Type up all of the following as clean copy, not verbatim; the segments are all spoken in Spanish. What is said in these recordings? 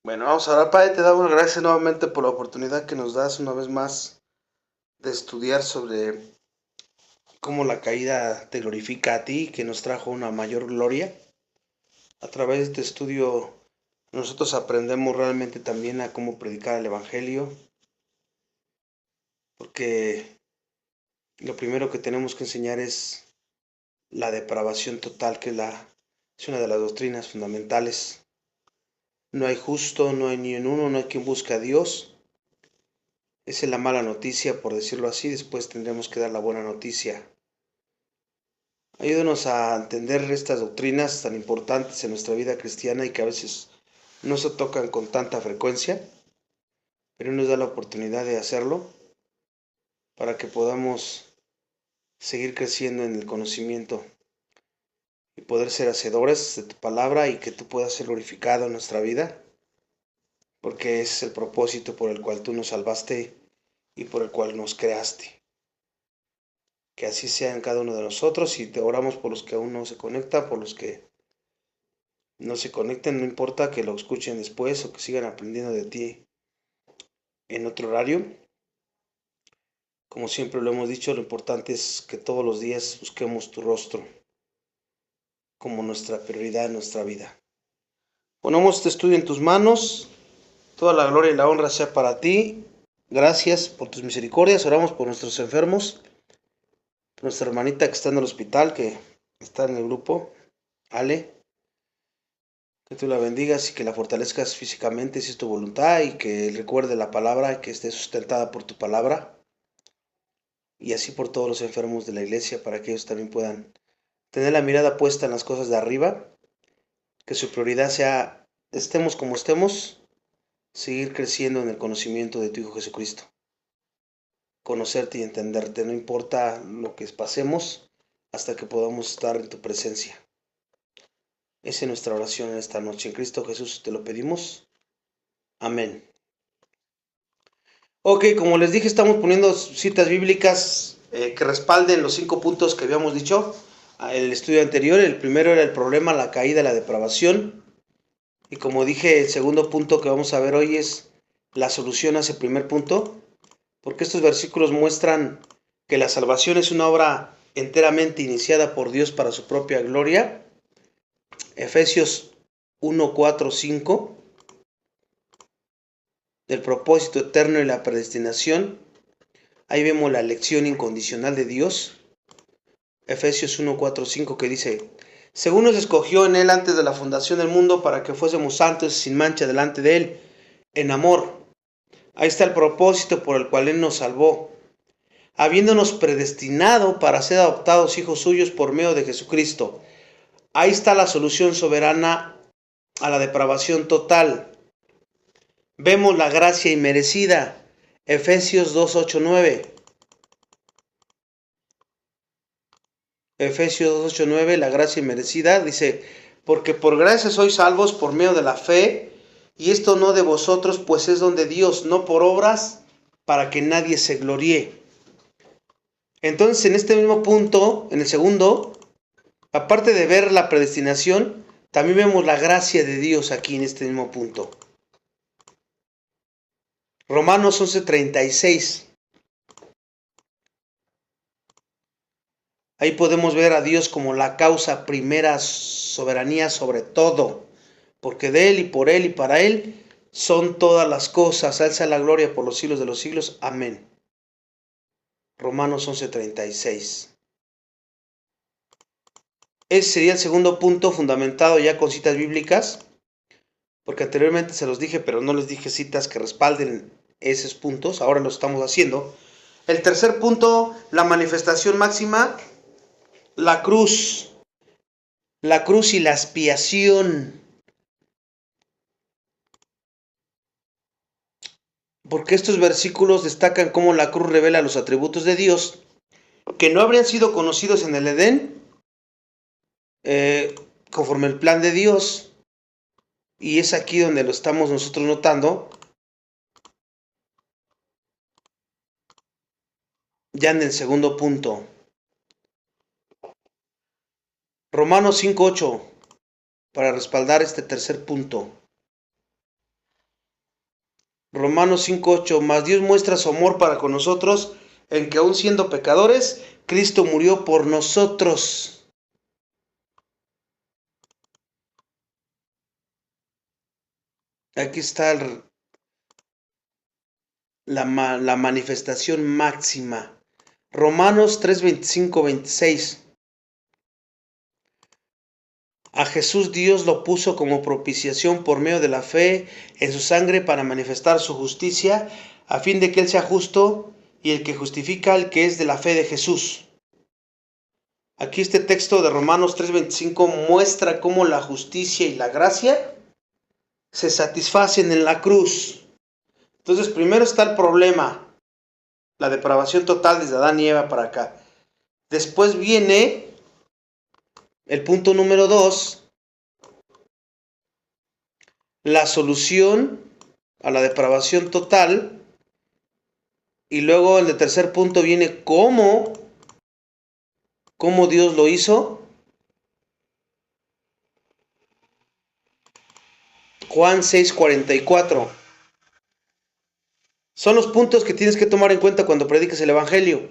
Bueno, vamos a orar. Padre, te damos gracias nuevamente por la oportunidad que nos das una vez más de estudiar sobre cómo la caída te glorifica a ti, que nos trajo una mayor gloria. A través de este estudio nosotros aprendemos realmente también a cómo predicar el Evangelio, porque lo primero que tenemos que enseñar es la depravación total, es una de las doctrinas fundamentales. No hay justo, no hay ni en uno, no hay quien busque a Dios. Esa es la mala noticia, por decirlo así. Después tendremos que dar la buena noticia. Ayúdanos a entender estas doctrinas tan importantes en nuestra vida cristiana y que a veces no se tocan con tanta frecuencia, pero nos da la oportunidad de hacerlo para que podamos seguir creciendo en el conocimiento y poder ser hacedores de tu palabra y que tú puedas ser glorificado en nuestra vida, porque ese es el propósito por el cual tú nos salvaste y por el cual nos creaste. Que así sea en cada uno de nosotros y te oramos por los que aún no se conectan, por los que no se conecten, no importa que lo escuchen después o que sigan aprendiendo de ti en otro horario. Como siempre lo hemos dicho, lo importante es que todos los días busquemos tu rostro como nuestra prioridad en nuestra vida. Ponemos este estudio en tus manos. Toda la gloria y la honra sea para ti. Gracias por tus misericordias. Oramos por nuestros enfermos. Por nuestra hermanita que está en el hospital, que está en el grupo, Ale. Que tú la bendigas y que la fortalezcas físicamente si es tu voluntad y que recuerde la palabra y que esté sustentada por tu palabra. Y así por todos los enfermos de la iglesia para que ellos también puedan tener la mirada puesta en las cosas de arriba. Que su prioridad sea, estemos como estemos, seguir creciendo en el conocimiento de tu Hijo Jesucristo. Conocerte y entenderte, no importa lo que pasemos, hasta que podamos estar en tu presencia. Esa es nuestra oración en esta noche. En Cristo Jesús te lo pedimos. Amén. Ok, como les dije, estamos poniendo citas bíblicas que respalden los 5 puntos que habíamos dicho en el estudio anterior. El primero era el problema, la caída, la depravación. Y como dije, el segundo punto que vamos a ver hoy es la solución a ese primer punto, porque estos versículos muestran que la salvación es una obra enteramente iniciada por Dios para su propia gloria. Efesios 1, 4, 5, del propósito eterno y la predestinación. Ahí vemos la elección incondicional de Dios. Efesios 1, 4, 5, que dice: según nos escogió en él antes de la fundación del mundo para que fuésemos santos y sin mancha delante de él, en amor. Ahí está el propósito por el cual él nos salvó, habiéndonos predestinado para ser adoptados hijos suyos por medio de Jesucristo. Ahí está la solución soberana a la depravación total. Vemos la gracia inmerecida. Efesios 2, 8, 9. Efesios 2, 8, 9, la gracia inmerecida, dice: porque por gracia sois salvos por medio de la fe, y esto no de vosotros, pues es don de Dios, no por obras, para que nadie se gloríe. Entonces, en este mismo punto, en el segundo, aparte de ver la predestinación, también vemos la gracia de Dios aquí en este mismo punto. Romanos 11:36. Ahí podemos ver a Dios como la causa primera, soberanía sobre todo, porque de Él y por Él y para Él son todas las cosas. Alza la gloria por los siglos de los siglos. Amén. Romanos 11:36. Ese sería el segundo punto, fundamentado ya con citas bíblicas, porque anteriormente se los dije, pero no les dije citas que respalden esos puntos. Ahora lo estamos haciendo. El tercer punto, la manifestación máxima, la cruz. La cruz y la expiación. Porque estos versículos destacan cómo la cruz revela los atributos de Dios que no habrían sido conocidos en el Edén, eh, conforme el plan de Dios. Y es aquí donde lo estamos nosotros notando, ya en el segundo punto. Romanos 5:8, para respaldar este tercer punto. Romanos 5:8, mas Dios muestra su amor para con nosotros en que aun siendo pecadores, Cristo murió por nosotros. Aquí está la manifestación máxima. Romanos 3:25-26. A Jesús Dios lo puso como propiciación por medio de la fe en su sangre para manifestar su justicia, a fin de que Él sea justo y el que justifica al que es de la fe de Jesús. Aquí este texto de Romanos 3:25 muestra cómo la justicia y la gracia se satisfacen en la cruz. Entonces primero está el problema, la depravación total desde Adán y Eva para acá. Después viene el punto número 2, la solución a la depravación total. Y luego el tercer punto viene cómo Dios lo hizo. Juan 6:44. Son los puntos que tienes que tomar en cuenta cuando prediques el Evangelio.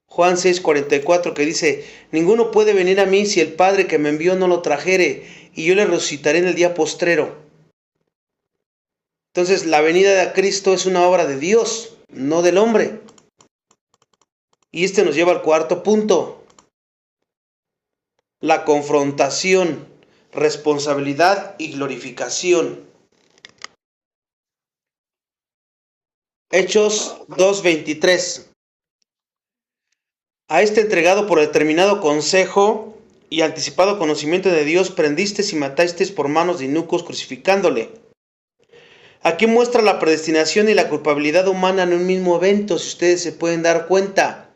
Juan 6:44 que dice, ninguno puede venir a mí si el Padre que me envió no lo trajere, y yo le resucitaré en el día postrero. Entonces la venida de Cristo es una obra de Dios, no del hombre. Y este nos lleva al cuarto punto. La confrontación, responsabilidad y glorificación. Hechos 2:23. A este entregado por determinado consejo y anticipado conocimiento de Dios, prendisteis y matasteis por manos de inicuos crucificándole. Aquí muestra la predestinación y la culpabilidad humana en un mismo evento, si ustedes se pueden dar cuenta.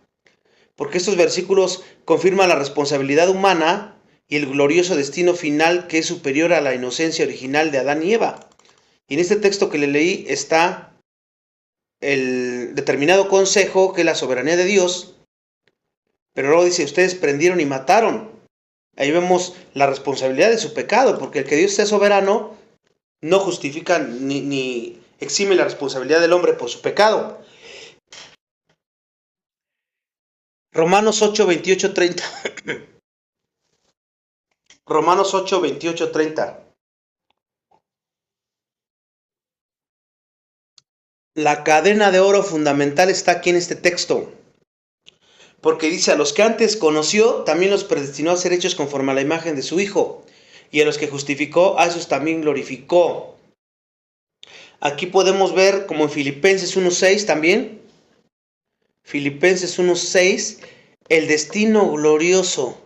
Porque estos versículos confirman la responsabilidad humana y el glorioso destino final que es superior a la inocencia original de Adán y Eva. Y en este texto que le leí está el determinado consejo, que es la soberanía de Dios, pero luego dice, ustedes prendieron y mataron. Ahí vemos la responsabilidad de su pecado, porque el que Dios sea soberano no justifica ni exime la responsabilidad del hombre por su pecado. Romanos 8:28-30. Romanos 8:28-30. La cadena de oro fundamental está aquí en este texto. Porque dice, a los que antes conoció, también los predestinó a ser hechos conforme a la imagen de su Hijo. Y a los que justificó, a esos también glorificó. Aquí podemos ver, como en Filipenses 1:6 también. Filipenses 1:6, el destino glorioso.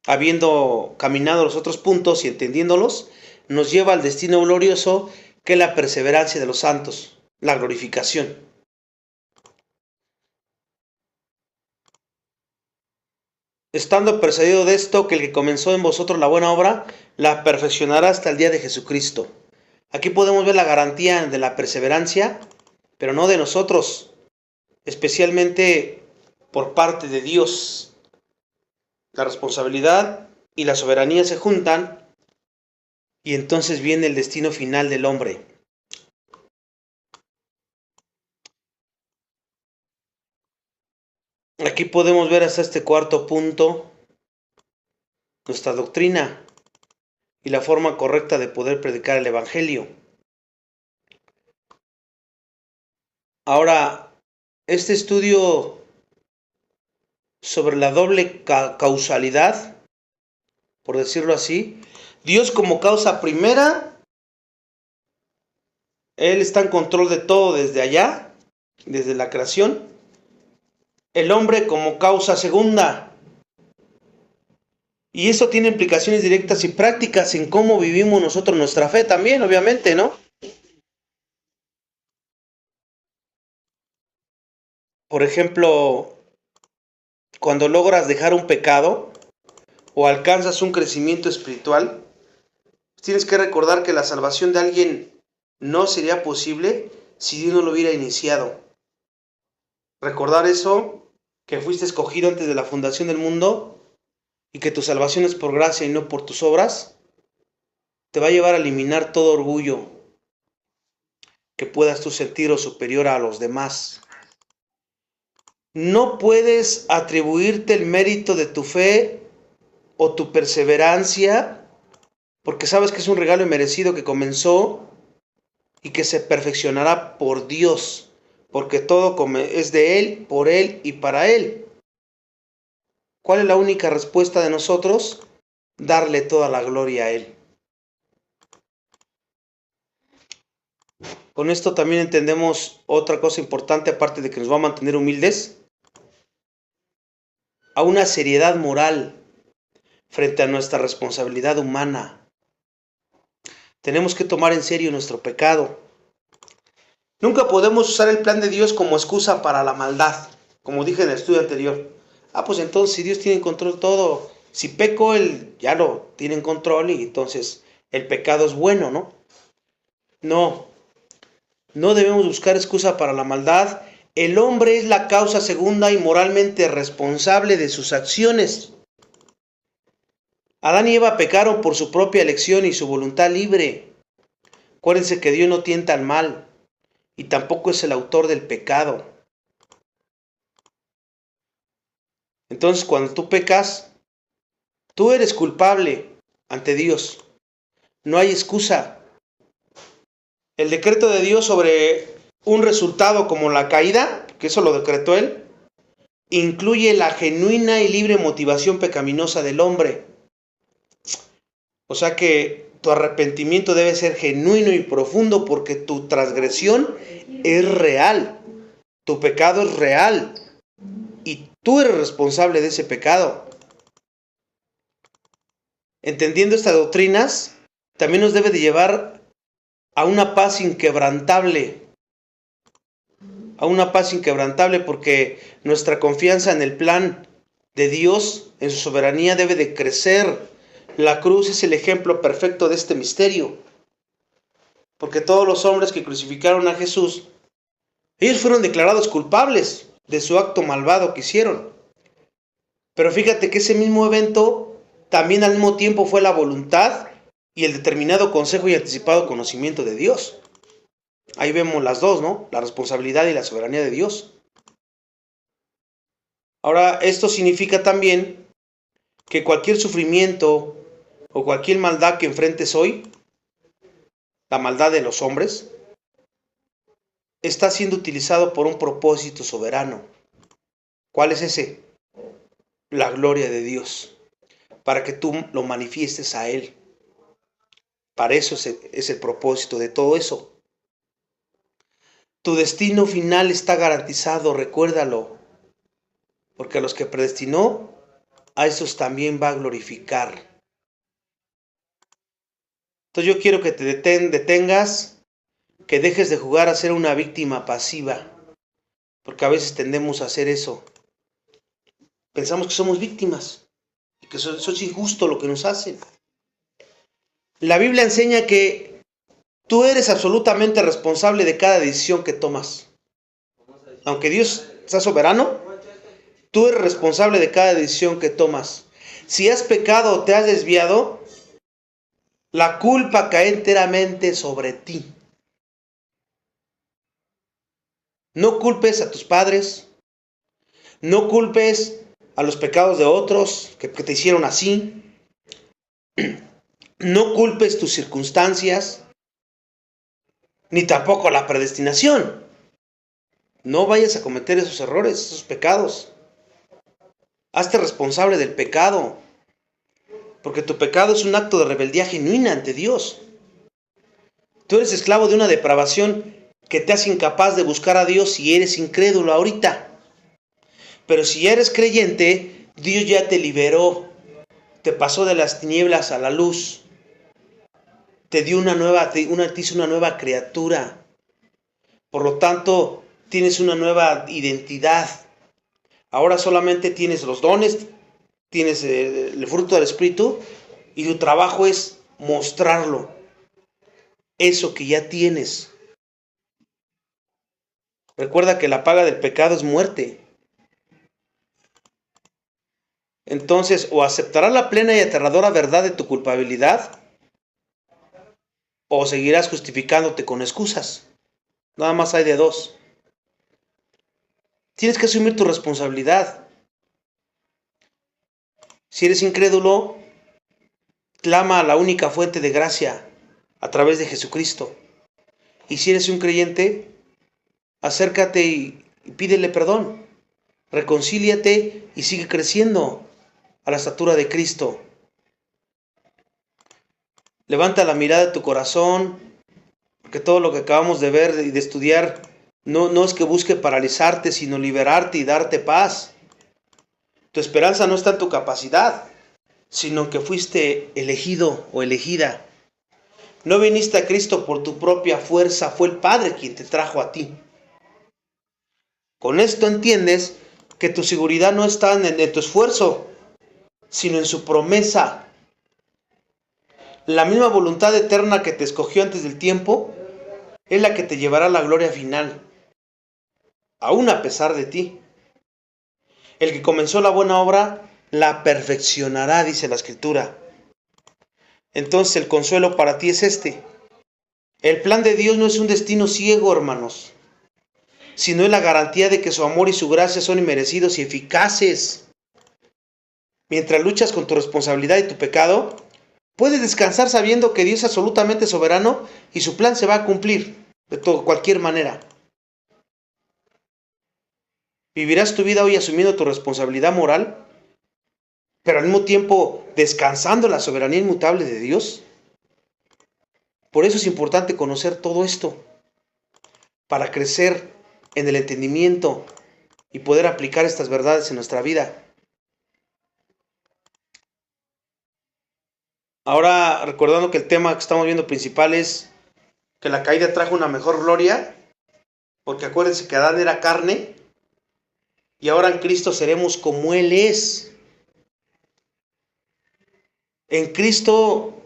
Habiendo caminado los otros puntos y entendiéndolos, nos lleva al destino glorioso, que es la perseverancia de los santos, la glorificación. Estando persuadido de esto, que el que comenzó en vosotros la buena obra, la perfeccionará hasta el día de Jesucristo. Aquí podemos ver la garantía de la perseverancia, pero no de nosotros, especialmente por parte de Dios. La responsabilidad y la soberanía se juntan, y entonces viene el destino final del hombre. Aquí podemos ver hasta este cuarto punto nuestra doctrina y la forma correcta de poder predicar el Evangelio. Ahora, este estudio sobre la doble causalidad, por decirlo así, Dios como causa primera, Él está en control de todo desde allá, desde la creación. El hombre como causa segunda. Y eso tiene implicaciones directas y prácticas en cómo vivimos nosotros nuestra fe también, obviamente, ¿no? Por ejemplo, cuando logras dejar un pecado o alcanzas un crecimiento espiritual, tienes que recordar que la salvación de alguien no sería posible si Dios no lo hubiera iniciado. Recordar eso, que fuiste escogido antes de la fundación del mundo y que tu salvación es por gracia y no por tus obras, te va a llevar a eliminar todo orgullo que puedas tú sentir o superior a los demás. No puedes atribuirte el mérito de tu fe o tu perseverancia, porque sabes que es un regalo inmerecido que comenzó y que se perfeccionará por Dios, porque todo es de Él, por Él y para Él. ¿Cuál es la única respuesta de nosotros? Darle toda la gloria a Él. Con esto también entendemos otra cosa importante, aparte de que nos va a mantener humildes, a una seriedad moral frente a nuestra responsabilidad humana. Tenemos que tomar en serio nuestro pecado. Nunca podemos usar el plan de Dios como excusa para la maldad, como dije en el estudio anterior. Pues entonces si Dios tiene en control todo, si peco, Él ya lo tiene en control y entonces el pecado es bueno, ¿no? No debemos buscar excusa para la maldad. El hombre es la causa segunda y moralmente responsable de sus acciones. Adán y Eva pecaron por su propia elección y su voluntad libre. Acuérdense que Dios no tienta al mal y tampoco es el autor del pecado. Entonces, cuando tú pecas, tú eres culpable ante Dios. No hay excusa. El decreto de Dios sobre un resultado como la caída, que eso lo decretó Él, incluye la genuina y libre motivación pecaminosa del hombre. O sea que tu arrepentimiento debe ser genuino y profundo porque tu transgresión es real. Tu pecado es real. Y tú eres responsable de ese pecado. Entendiendo estas doctrinas, también nos debe de llevar a una paz inquebrantable. A una paz inquebrantable porque nuestra confianza en el plan de Dios, en su soberanía, debe de crecer. La cruz es el ejemplo perfecto de este misterio. Porque todos los hombres que crucificaron a Jesús, ellos fueron declarados culpables de su acto malvado que hicieron. Pero fíjate que ese mismo evento también al mismo tiempo fue la voluntad y el determinado consejo y anticipado conocimiento de Dios. Ahí vemos las dos, ¿no? La responsabilidad y la soberanía de Dios. Ahora, esto significa también que cualquier sufrimiento o cualquier maldad que enfrentes hoy, la maldad de los hombres, está siendo utilizado por un propósito soberano. ¿Cuál es ese? La gloria de Dios, para que tú lo manifiestes a Él. Para eso es el propósito de todo eso. Tu destino final está garantizado, recuérdalo, porque a los que predestinó, a esos también va a glorificar. Entonces yo quiero que te detengas, que dejes de jugar a ser una víctima pasiva, porque a veces tendemos a hacer eso. Pensamos que somos víctimas y que eso es injusto lo que nos hacen. La Biblia enseña que tú eres absolutamente responsable de cada decisión que tomas. Aunque Dios sea soberano, tú eres responsable de cada decisión que tomas. Si has pecado o te has desviado, la culpa cae enteramente sobre ti. No culpes a tus padres, no culpes a los pecados de otros que te hicieron así. No culpes tus circunstancias, ni tampoco la predestinación. No vayas a cometer esos errores, esos pecados. Hazte responsable del pecado, porque tu pecado es un acto de rebeldía genuina ante Dios. Tú eres esclavo de una depravación que te hace incapaz de buscar a Dios si eres incrédulo ahorita. Pero si ya eres creyente, Dios ya te liberó, te pasó de las tinieblas a la luz, te hizo una nueva criatura. Por lo tanto, tienes una nueva identidad. Ahora solamente tienes los dones, tienes el fruto del Espíritu y tu trabajo es mostrarlo. Eso que ya tienes. Recuerda que la paga del pecado es muerte. Entonces, o aceptarás la plena y aterradora verdad de tu culpabilidad, o seguirás justificándote con excusas. Nada más hay de dos. Tienes que asumir tu responsabilidad. Si eres incrédulo, clama a la única fuente de gracia a través de Jesucristo. Y si eres un creyente, acércate y pídele perdón. Reconcíliate y sigue creciendo a la estatura de Cristo. Levanta la mirada de tu corazón, porque todo lo que acabamos de ver y de estudiar no es que busque paralizarte, sino liberarte y darte paz. Tu esperanza no está en tu capacidad, sino que fuiste elegido o elegida. No viniste a Cristo por tu propia fuerza, fue el Padre quien te trajo a ti. Con esto entiendes que tu seguridad no está en tu esfuerzo, sino en su promesa. La misma voluntad eterna que te escogió antes del tiempo es la que te llevará a la gloria final, aún a pesar de ti. El que comenzó la buena obra la perfeccionará, dice la Escritura. Entonces el consuelo para ti es este. El plan de Dios no es un destino ciego, hermanos, sino es la garantía de que su amor y su gracia son inmerecidos y eficaces. Mientras luchas con tu responsabilidad y tu pecado, puedes descansar sabiendo que Dios es absolutamente soberano y su plan se va a cumplir de cualquier manera. Vivirás tu vida hoy asumiendo tu responsabilidad moral, pero al mismo tiempo descansando en la soberanía inmutable de Dios. Por eso es importante conocer todo esto, para crecer en el entendimiento y poder aplicar estas verdades en nuestra vida. Ahora, recordando que el tema que estamos viendo principal es que la caída trajo una mejor gloria, porque acuérdense que Adán era carne, y ahora en Cristo seremos como Él es. En Cristo,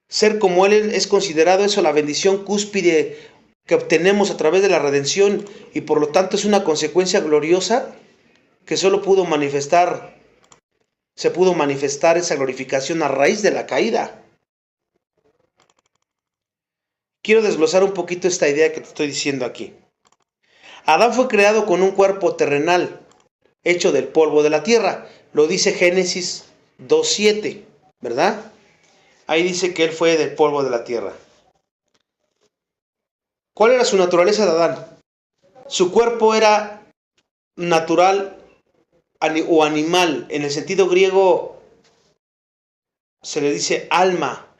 ser como Él es considerado eso la bendición cúspide que obtenemos a través de la redención, y por lo tanto es una consecuencia gloriosa que solo se pudo manifestar esa glorificación a raíz de la caída. Quiero desglosar un poquito esta idea que te estoy diciendo aquí. Adán fue creado con un cuerpo terrenal, hecho del polvo de la tierra. Lo dice Génesis 2:7, ¿verdad? Ahí dice que él fue del polvo de la tierra. ¿Cuál era su naturaleza de Adán? Su cuerpo era natural o animal. En el sentido griego se le dice alma.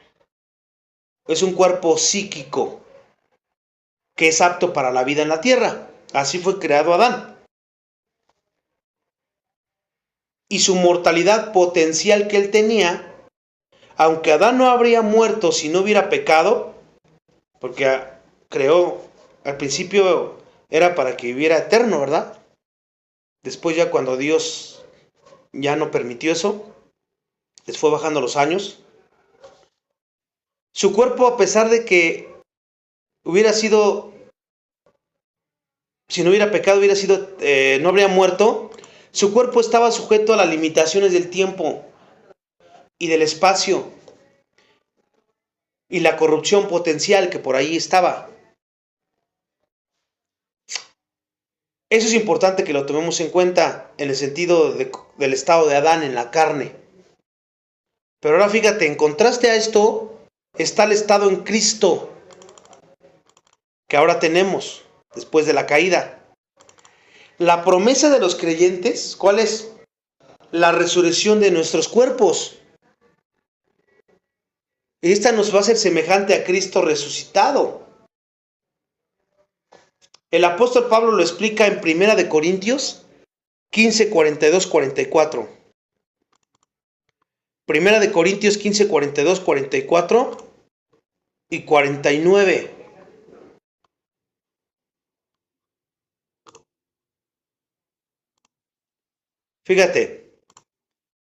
Es un cuerpo psíquico que es apto para la vida en la tierra. Así fue creado Adán. Y su mortalidad potencial que él tenía, aunque Adán no habría muerto si no hubiera pecado, porque creó, al principio era para que viviera eterno, ¿verdad? Después ya cuando Dios ya no permitió eso, les fue bajando los años. Su cuerpo, a pesar de que hubiera sido, si no hubiera pecado, no habría muerto, su cuerpo estaba sujeto a las limitaciones del tiempo y del espacio y la corrupción potencial que por ahí estaba. Eso es importante que lo tomemos en cuenta en el sentido del estado de Adán en la carne. Pero ahora fíjate, en contraste a esto está el estado en Cristo que ahora tenemos después de la caída. La promesa de los creyentes, ¿cuál es? La resurrección de nuestros cuerpos. Esta nos va a ser semejante a Cristo resucitado. El apóstol Pablo lo explica en 1 Corintios 15, 42, 44. 1 Corintios 15, 42, 44 y 49. Fíjate,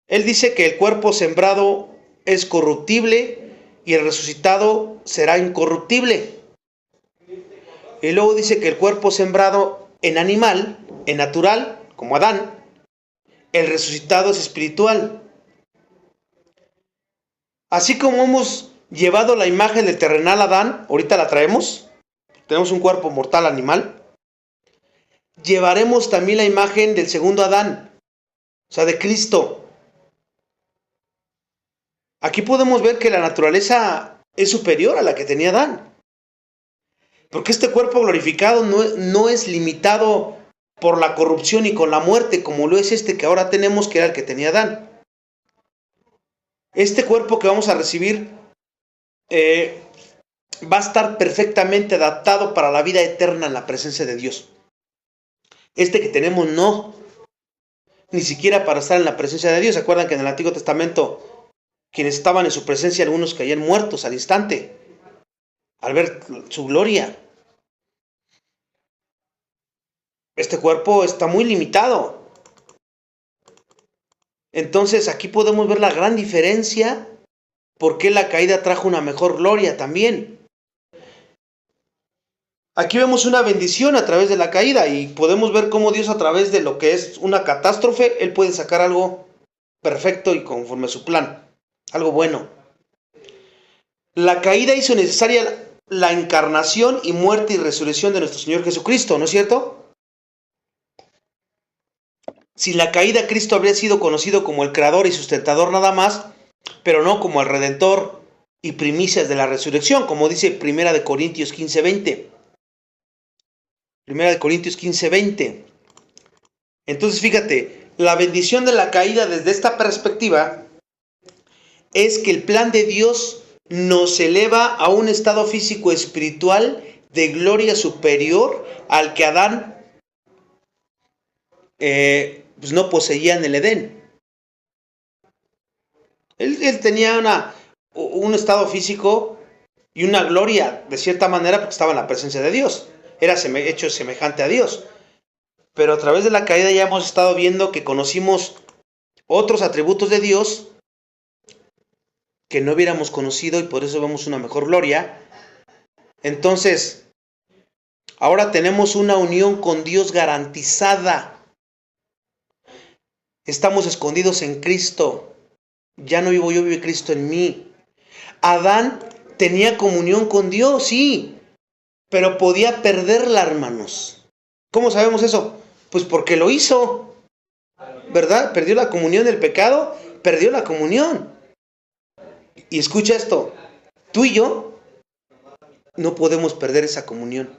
él dice que el cuerpo sembrado es corruptible y el resucitado será incorruptible. Y luego dice que el cuerpo sembrado en animal, en natural, como Adán, el resucitado es espiritual. Así como hemos llevado la imagen del terrenal Adán, ahorita la traemos, tenemos un cuerpo mortal animal, llevaremos también la imagen del segundo Adán, o sea, de Cristo. Aquí podemos ver que la naturaleza es superior a la que tenía Adán. Porque este cuerpo glorificado no es limitado por la corrupción y con la muerte, como lo es este que ahora tenemos, que era el que tenía Adán. Este cuerpo que vamos a recibir va a estar perfectamente adaptado para la vida eterna en la presencia de Dios. Este que tenemos no, ni siquiera para estar en la presencia de Dios. ¿Se acuerdan que en el Antiguo Testamento quienes estaban en su presencia, algunos caían muertos al instante, al ver su gloria? Este cuerpo está muy limitado. Entonces aquí podemos ver la gran diferencia, por qué la caída trajo una mejor gloria también. Aquí vemos una bendición a través de la caída y podemos ver cómo Dios, a través de lo que es una catástrofe, Él puede sacar algo perfecto y conforme a su plan. Algo bueno. La caída hizo necesaria la encarnación y muerte y resurrección de nuestro Señor Jesucristo, ¿no es cierto? Sin la caída, Cristo habría sido conocido como el creador y sustentador nada más, pero no como el redentor y primicias de la resurrección, como dice 1 Corintios 15:20. 1 Corintios 15:20. Entonces fíjate, la bendición de la caída desde esta perspectiva es que el plan de Dios nos eleva a un estado físico espiritual de gloria superior al que Adán pues no poseía en el Edén. Él tenía un estado físico y una gloria de cierta manera porque estaba en la presencia de Dios. Era hecho semejante a Dios. Pero a través de la caída ya hemos estado viendo que conocimos otros atributos de Dios que no hubiéramos conocido y por eso vemos una mejor gloria. Entonces, ahora tenemos una unión con Dios garantizada. Estamos escondidos en Cristo. Ya no vivo yo, vive Cristo en mí. Adán tenía comunión con Dios, sí, pero podía perderla, hermanos. ¿Cómo sabemos eso? Pues porque lo hizo, ¿verdad? Perdió la comunión del pecado, perdió la comunión. Y escucha esto, tú y yo no podemos perder esa comunión.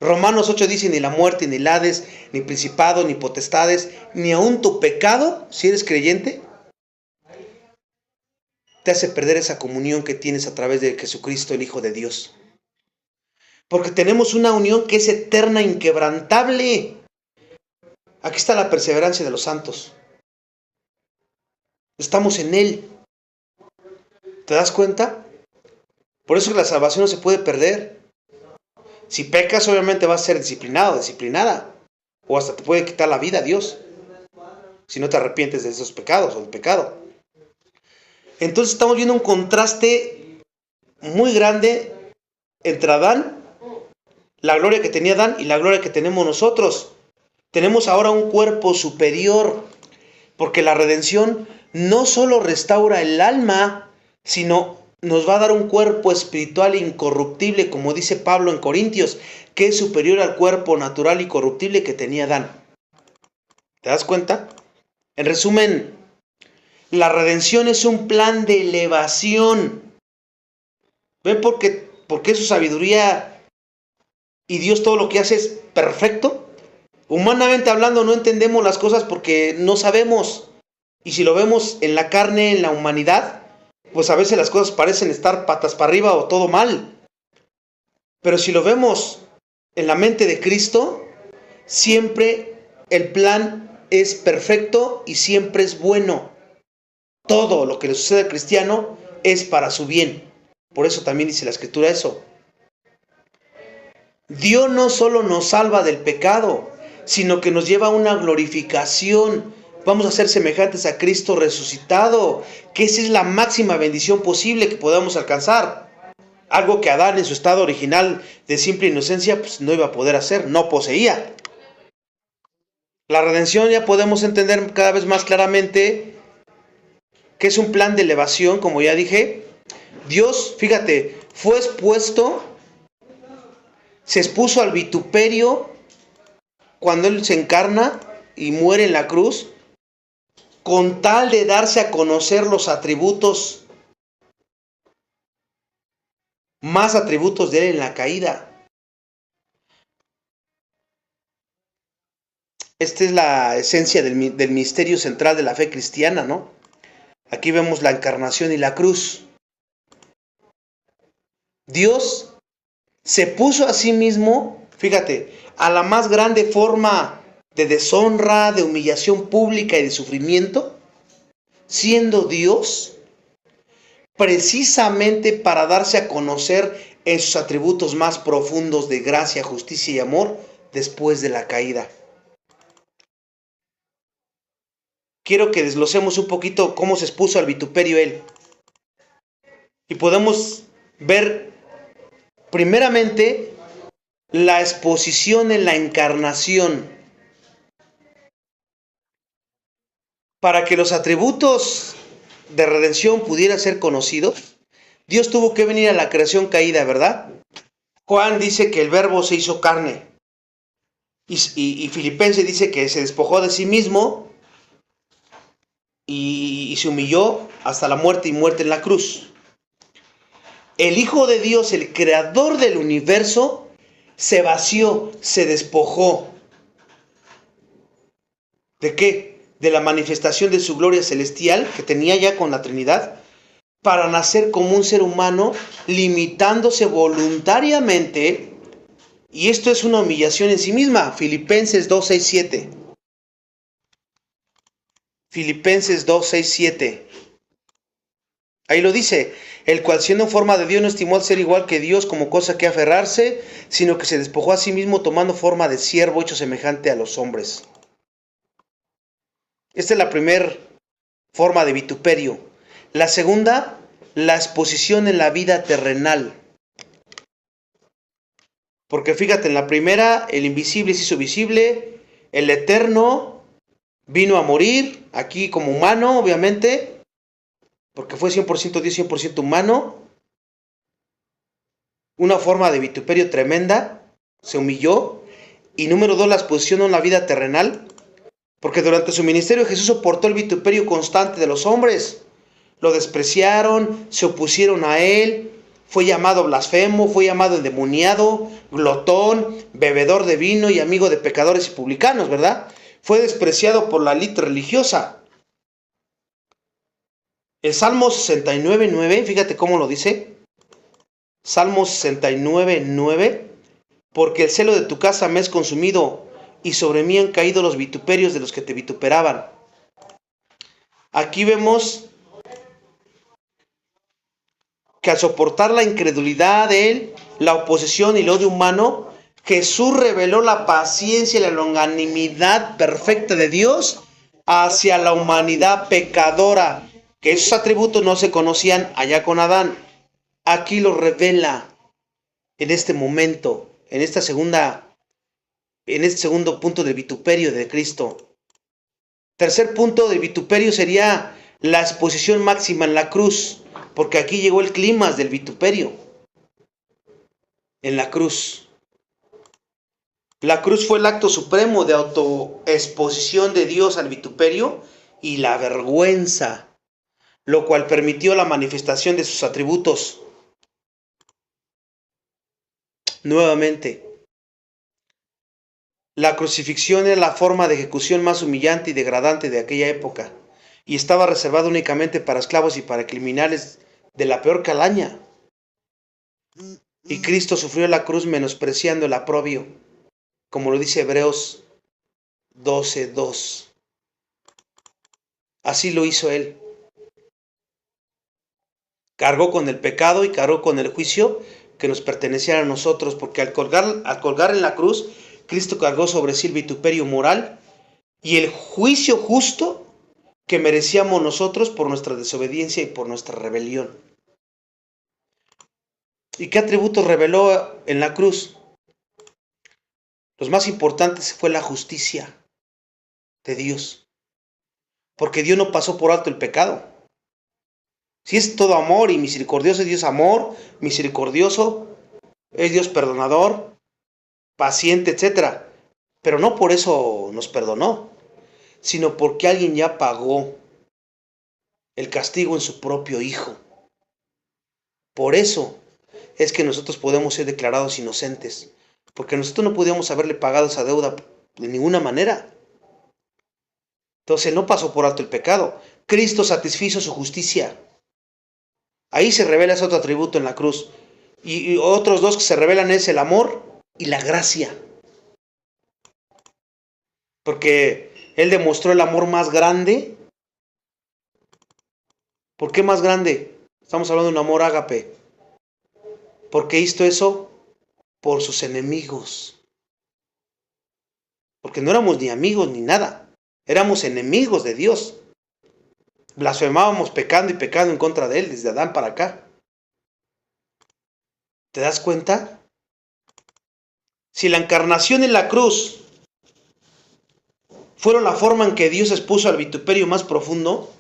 Romanos 8 dice, ni la muerte, ni el Hades, ni principado, ni potestades, ni aun tu pecado, si eres creyente, te hace perder esa comunión que tienes a través de Jesucristo, el Hijo de Dios. Porque tenemos una unión que es eterna, inquebrantable. Aquí está la perseverancia de los santos. Estamos en Él. ¿Te das cuenta? Por eso que la salvación no se puede perder. Si pecas, obviamente vas a ser disciplinado, disciplinada. O hasta te puede quitar la vida Dios, si no te arrepientes de esos pecados o del pecado. Entonces estamos viendo un contraste muy grande entre Adán, la gloria que tenía Adán y la gloria que tenemos nosotros. Tenemos ahora un cuerpo superior, porque la redención no solo restaura el alma, sino nos va a dar un cuerpo espiritual incorruptible, como dice Pablo en Corintios, que es superior al cuerpo natural y corruptible que tenía Adán. ¿Te das cuenta? En resumen, la redención es un plan de elevación. ¿Ven por qué su sabiduría y Dios todo lo que hace es perfecto? Humanamente hablando no entendemos las cosas porque no sabemos. Y si lo vemos en la carne, en la humanidad, pues a veces las cosas parecen estar patas para arriba o todo mal. Pero si lo vemos en la mente de Cristo, siempre el plan es perfecto y siempre es bueno. Todo lo que le sucede al cristiano es para su bien. Por eso también dice la Escritura eso. Dios no solo nos salva del pecado, sino que nos lleva a una glorificación. Vamos a ser semejantes a Cristo resucitado, que esa es la máxima bendición posible que podamos alcanzar. Algo que Adán en su estado original de simple inocencia pues no iba a poder hacer, no poseía. La redención ya podemos entender cada vez más claramente que es un plan de elevación, como ya dije, Dios, fíjate, fue expuesto, se expuso al vituperio cuando Él se encarna y muere en la cruz, con tal de darse a conocer los atributos, más atributos de Él en la caída. Esta es la esencia del misterio central de la fe cristiana, ¿no? Aquí vemos la encarnación y la cruz. Dios se puso a sí mismo, fíjate, a la más grande forma de deshonra, de humillación pública y de sufrimiento, siendo Dios, precisamente para darse a conocer en sus atributos más profundos de gracia, justicia y amor después de la caída. Quiero que desglosemos un poquito cómo se expuso al vituperio Él. Y podemos ver primeramente la exposición en la encarnación. Para que los atributos de redención pudieran ser conocidos, Dios tuvo que venir a la creación caída, ¿verdad? Juan dice que el Verbo se hizo carne. Y Filipenses dice que se despojó de sí mismo y se humilló hasta la muerte y muerte en la cruz. El Hijo de Dios, el creador del universo, se vació, se despojó. ¿De qué? De la manifestación de su gloria celestial que tenía ya con la Trinidad, para nacer como un ser humano, limitándose voluntariamente. Y esto es una humillación en sí misma. Filipenses 2, 6, 7. Filipenses 2, 6, 7. Ahí lo dice: el cual siendo en forma de Dios no estimó al ser igual que Dios como cosa que aferrarse, sino que se despojó a sí mismo tomando forma de siervo hecho semejante a los hombres. Esta es la primera forma de vituperio. La segunda, la exposición en la vida terrenal. Porque fíjate, en la primera, el invisible se hizo visible, el eterno vino a morir, aquí como humano, obviamente, porque fue 100% Dios, 100% humano. Una forma de vituperio tremenda, se humilló. Y número 2, la exposición en la vida terrenal. Porque durante su ministerio Jesús soportó el vituperio constante de los hombres. Lo despreciaron, se opusieron a Él, fue llamado blasfemo, fue llamado endemoniado, glotón, bebedor de vino y amigo de pecadores y publicanos, ¿verdad? Fue despreciado por la élite religiosa. El Salmo 69, 9, fíjate cómo lo dice. Salmo 69, 9. Porque el celo de tu casa me es consumido, y sobre mí han caído los vituperios de los que te vituperaban. Aquí vemos que al soportar la incredulidad de Él, la oposición y el odio humano, Jesús reveló la paciencia y la longanimidad perfecta de Dios hacia la humanidad pecadora, que esos atributos no se conocían allá con Adán. Aquí lo revela en este momento, en este segundo punto del vituperio de Cristo. Tercer punto del vituperio sería la exposición máxima en la cruz, porque aquí llegó el clímax del vituperio, en la cruz. La cruz fue el acto supremo de autoexposición de Dios al vituperio y la vergüenza, lo cual permitió la manifestación de sus atributos. Nuevamente, la crucifixión era la forma de ejecución más humillante y degradante de aquella época, y estaba reservada únicamente para esclavos y para criminales de la peor calaña. Y Cristo sufrió la cruz menospreciando el aprobio, como lo dice Hebreos 12, 2. Así lo hizo Él. Cargó con el pecado y cargó con el juicio que nos pertenecía a nosotros, porque al colgar en la cruz, Cristo cargó sobre sí el vituperio moral y el juicio justo que merecíamos nosotros por nuestra desobediencia y por nuestra rebelión. ¿Y qué atributos reveló en la cruz? Los más importantes fue la justicia de Dios, porque Dios no pasó por alto el pecado. Si es todo amor y misericordioso, es Dios amor, misericordioso, es Dios perdonador, paciente, etcétera. Pero no por eso nos perdonó, sino porque alguien ya pagó el castigo en su propio Hijo. Por eso es que nosotros podemos ser declarados inocentes, porque nosotros no podíamos haberle pagado esa deuda de ninguna manera. Entonces no pasó por alto el pecado. Cristo satisfizo su justicia. Ahí se revela ese otro atributo en la cruz. Y otros dos que se revelan es el amor y la gracia. Porque Él demostró el amor más grande. ¿Por qué más grande? Estamos hablando de un amor ágape. ¿Por qué hizo eso? Por sus enemigos. Porque no éramos ni amigos ni nada. Éramos enemigos de Dios. Blasfemábamos pecando y pecando en contra de Él desde Adán para acá. ¿Te das cuenta? Si la encarnación en la cruz fueron la forma en que Dios expuso al vituperio más profundo,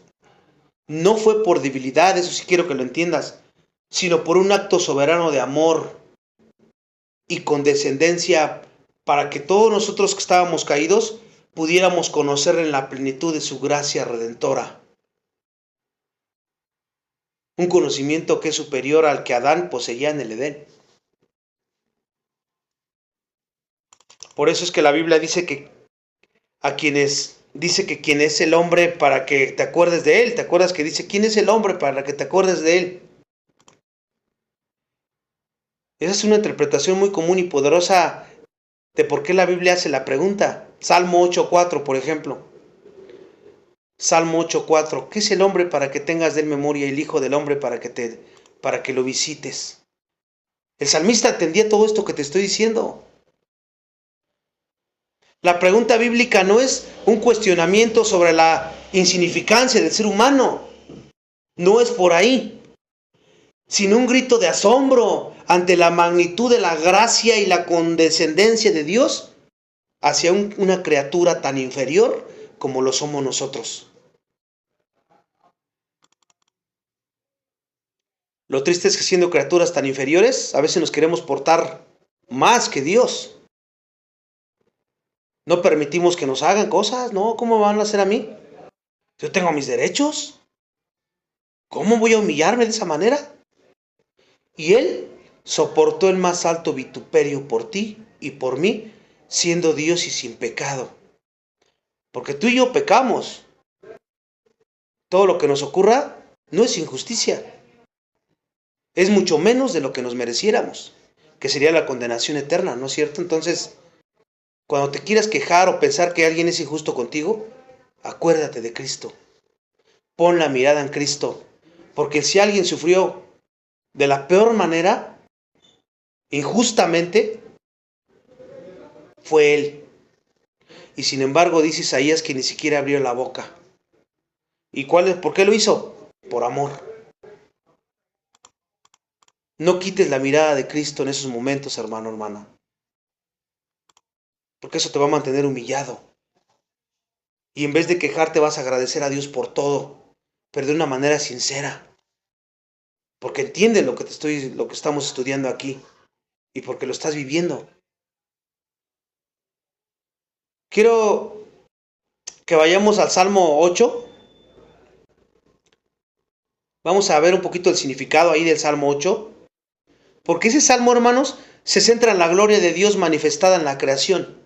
no fue por debilidad, eso sí quiero que lo entiendas, sino por un acto soberano de amor y condescendencia para que todos nosotros que estábamos caídos pudiéramos conocer en la plenitud de su gracia redentora. Un conocimiento que es superior al que Adán poseía en el Edén. Por eso es que la Biblia dice que quien es el hombre para que te acuerdes de él. ¿Te acuerdas que dice quién es el hombre para que te acuerdes de él? Esa es una interpretación muy común y poderosa de por qué la Biblia hace la pregunta. Salmo 8:4, por ejemplo. Salmo 8:4. ¿Qué es el hombre para que tengas de él memoria y el hijo del hombre para que lo visites? El salmista entendía todo esto que te estoy diciendo. La pregunta bíblica no es un cuestionamiento sobre la insignificancia del ser humano. No es por ahí. Sino un grito de asombro ante la magnitud de la gracia y la condescendencia de Dios hacia una criatura tan inferior como lo somos nosotros. Lo triste es que siendo criaturas tan inferiores, a veces nos queremos portar más que Dios. No permitimos que nos hagan cosas, ¿no? ¿Cómo van a hacer a mí? Yo tengo mis derechos. ¿Cómo voy a humillarme de esa manera? Y Él soportó el más alto vituperio por ti y por mí, siendo Dios y sin pecado. Porque tú y yo pecamos. Todo lo que nos ocurra no es injusticia. Es mucho menos de lo que nos mereciéramos, que sería la condenación eterna, ¿no es cierto? Entonces, cuando te quieras quejar o pensar que alguien es injusto contigo, acuérdate de Cristo. Pon la mirada en Cristo. Porque si alguien sufrió de la peor manera, injustamente, fue Él. Y sin embargo, dice Isaías que ni siquiera abrió la boca. ¿Y por qué lo hizo? Por amor. No quites la mirada de Cristo en esos momentos, hermano, hermana. Porque eso te va a mantener humillado. Y en vez de quejarte vas a agradecer a Dios por todo, pero de una manera sincera. Porque entiendes lo que estamos estudiando aquí y porque lo estás viviendo. Quiero que vayamos al Salmo 8. Vamos a ver un poquito el significado ahí del Salmo 8. Porque ese salmo, hermanos, se centra en la gloria de Dios manifestada en la creación.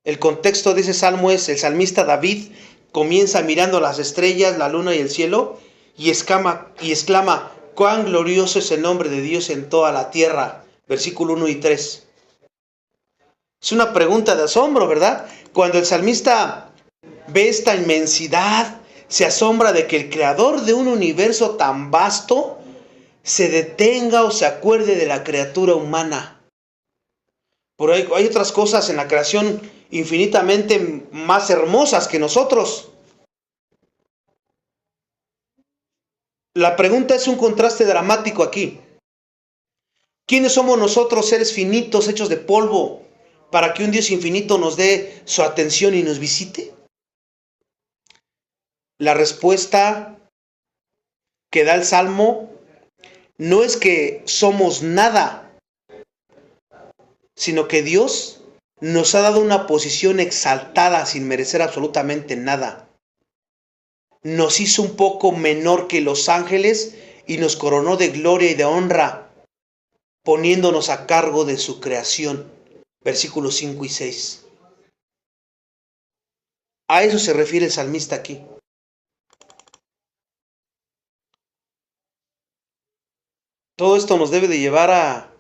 El contexto de ese salmo es el salmista David comienza mirando las estrellas, la luna y el cielo y exclama, cuán glorioso es el nombre de Dios en toda la tierra. Versículo 1 y 3. Es una pregunta de asombro, ¿verdad? Cuando el salmista ve esta inmensidad, se asombra de que el creador de un universo tan vasto se detenga o se acuerde de la criatura humana. Por ahí hay otras cosas en la creación infinitamente más hermosas que nosotros. La pregunta es un contraste dramático aquí. ¿Quiénes somos nosotros, seres finitos, hechos de polvo, para que un Dios infinito nos dé su atención y nos visite? La respuesta que da el Salmo no es que somos nada, sino que Dios nos ha dado una posición exaltada sin merecer absolutamente nada. Nos hizo un poco menor que los ángeles y nos coronó de gloria y de honra, poniéndonos a cargo de su creación. Versículos 5 y 6. A eso se refiere el salmista aquí. Todo esto nos debe de llevar a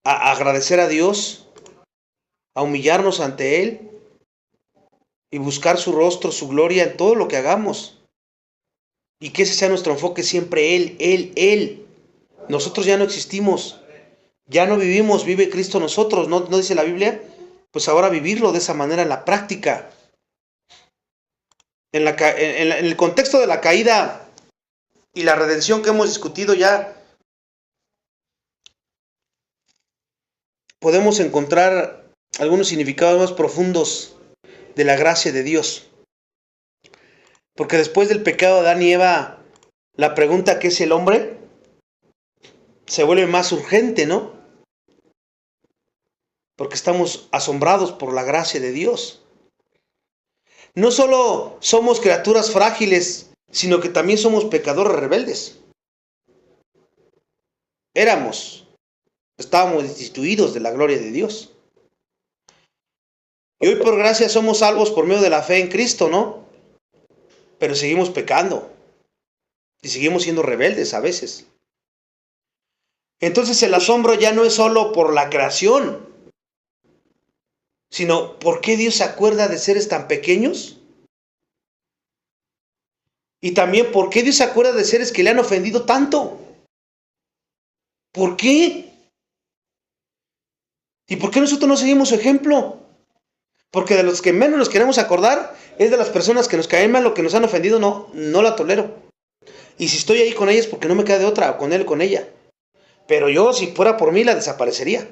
agradecer a Dios, a humillarnos ante Él y buscar su rostro, su gloria en todo lo que hagamos. Y que ese sea nuestro enfoque siempre, Él, Él, Él. Nosotros ya no existimos, ya no vivimos, vive Cristo en nosotros, ¿no dice la Biblia? Pues ahora vivirlo de esa manera en la práctica. En el contexto de la caída y la redención que hemos discutido ya, podemos encontrar algunos significados más profundos de la gracia de Dios. Porque después del pecado de Adán y Eva, la pregunta ¿qué es el hombre? Se vuelve más urgente, ¿no? Porque estamos asombrados por la gracia de Dios. No solo somos criaturas frágiles, sino que también somos pecadores rebeldes. Estábamos destituidos de la gloria de Dios. Y hoy por gracia somos salvos por medio de la fe en Cristo, ¿no? Pero seguimos pecando. Y seguimos siendo rebeldes a veces. Entonces el asombro ya no es solo por la creación, sino ¿por qué Dios se acuerda de seres tan pequeños? Y también ¿por qué Dios se acuerda de seres que le han ofendido tanto? ¿Por qué? ¿Y por qué nosotros no seguimos su ejemplo? Porque de los que menos nos queremos acordar es de las personas que nos caen mal o que nos han ofendido, no la tolero. Y si estoy ahí con ella es porque no me queda de otra, o con él o con ella. Pero yo, si fuera por mí, la desaparecería.